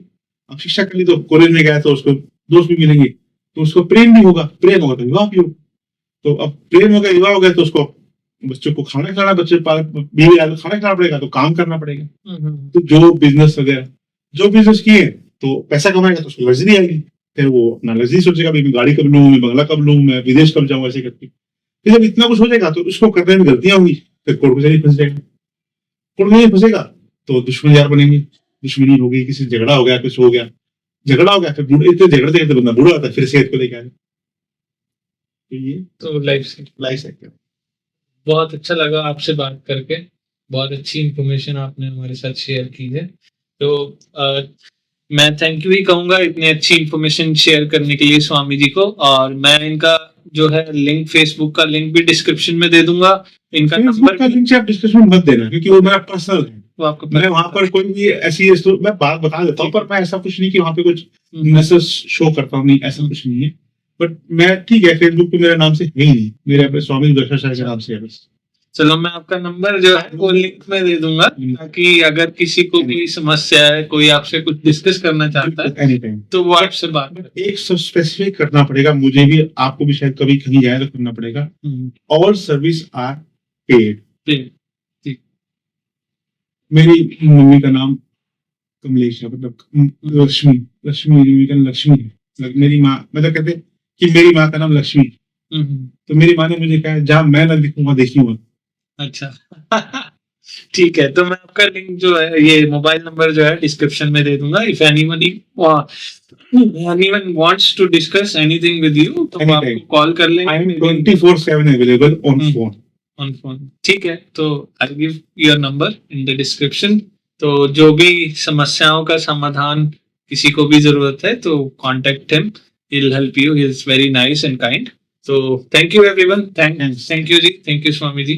अब शिक्षा कर ली तो कॉलेज में गया तो उसको दोस्त भी मिलेंगे, तो उसको प्रेम होगा तो विवाह भी होगा। तो अब प्रेम हो गया, विवाह हो गया, तो उसको बच्चों को खाना खिलाना, बच्चे बीवी आए तो खाना खिलाना पड़ेगा, तो काम करना पड़ेगा। तो जो बिजनेस किए तो पैसा कमाएगा, तो उसको लग्जरी आएगी, फिर वो अपना लग्जरी सोचेगा, मैं गाड़ी कब लूं, मैं बंगला कब लूं, मैं विदेश कब जाऊं, ऐसे करके। फिर जब इतना कुछ हो जाएगा तो उसको करने में गलतियां होंगी, फिर कोर्ट कचहरी फंस जाएगा। कोर्ट में फंसेगा तो दुश्मन यार बनेंगे, दुश्मनी हो गई, किसी से झगड़ा हो गया, कुछ हो गया, फिर झगड़ते तो बंदा बूढ़ा होता है, फिर सेहत को लेकर। तो ये तो लाइफ साइकिल। बहुत अच्छा लगा आपसे बात करके, बहुत अच्छी इंफॉर्मेशन आपने हमारे साथ शेयर की है। तो मैं थैंक यू ही कहूंगा इतनी अच्छी इंफॉर्मेशन शेयर करने के लिए स्वामी जी को। और मैं इनका जो है लिंक, फेसबुक का लिंक भी डिस्क्रिप्शन में दे दूंगा। इनका नंबर का लिंक आप डिस्क्रिप्शन में मत देना, क्योंकि वो मेरा पर्सनल है। वो आपको मैं वहां पर कोई भी ऐसी मैं बात बता देता हूँ, पर मैं ऐसा कुछ नहीं कि वहां पे कुछ मैसेज शो करता हूँ, नहीं ऐसा कुछ नहीं है। बट मैं ठीक है, फेसबुक पे मेरे नाम से है ही नहीं, मेरे अपने स्वामी दर्शन के नाम से है बस। चलो मैं आपका नंबर जो है वो लिंक में दे दूंगा, ताकि अगर किसी को कोई समस्या है, कोई आपसे कुछ डिस्कस करना चाहता है एनीटाइम, तो वो आपसे बात। एक सब स्पेसिफिक करना पड़ेगा, मुझे भी आपको भी शायद कभी कहीं जाए तो करना पड़ेगा। All service are paid. मेरी मम्मी का नाम कमलेश है, मतलब लक्ष्मी है। मेरी माँ, मतलब कहते कि मेरी माँ का नाम लक्ष्मी, तो मेरी माँ ने मुझे कहा जहाँ मैं ना दिखूंगा देखिए मत। अच्छा ठीक है, तो मैं आपका लिंक जो है, ये मोबाइल नंबर जो है डिस्क्रिप्शन में दे दूंगा। If anyone wants to discuss anything with you तो वो आपको कॉल कर लेंगे। I am 24/7 available on phone. ठीक है, तो I give your number in the description. तो जो भी समस्याओं का समाधान किसी को भी जरूरत है तो contact him, he will help you, he is very nice and kind. तो thank you everyone, thank you ji, thank you Swami ji.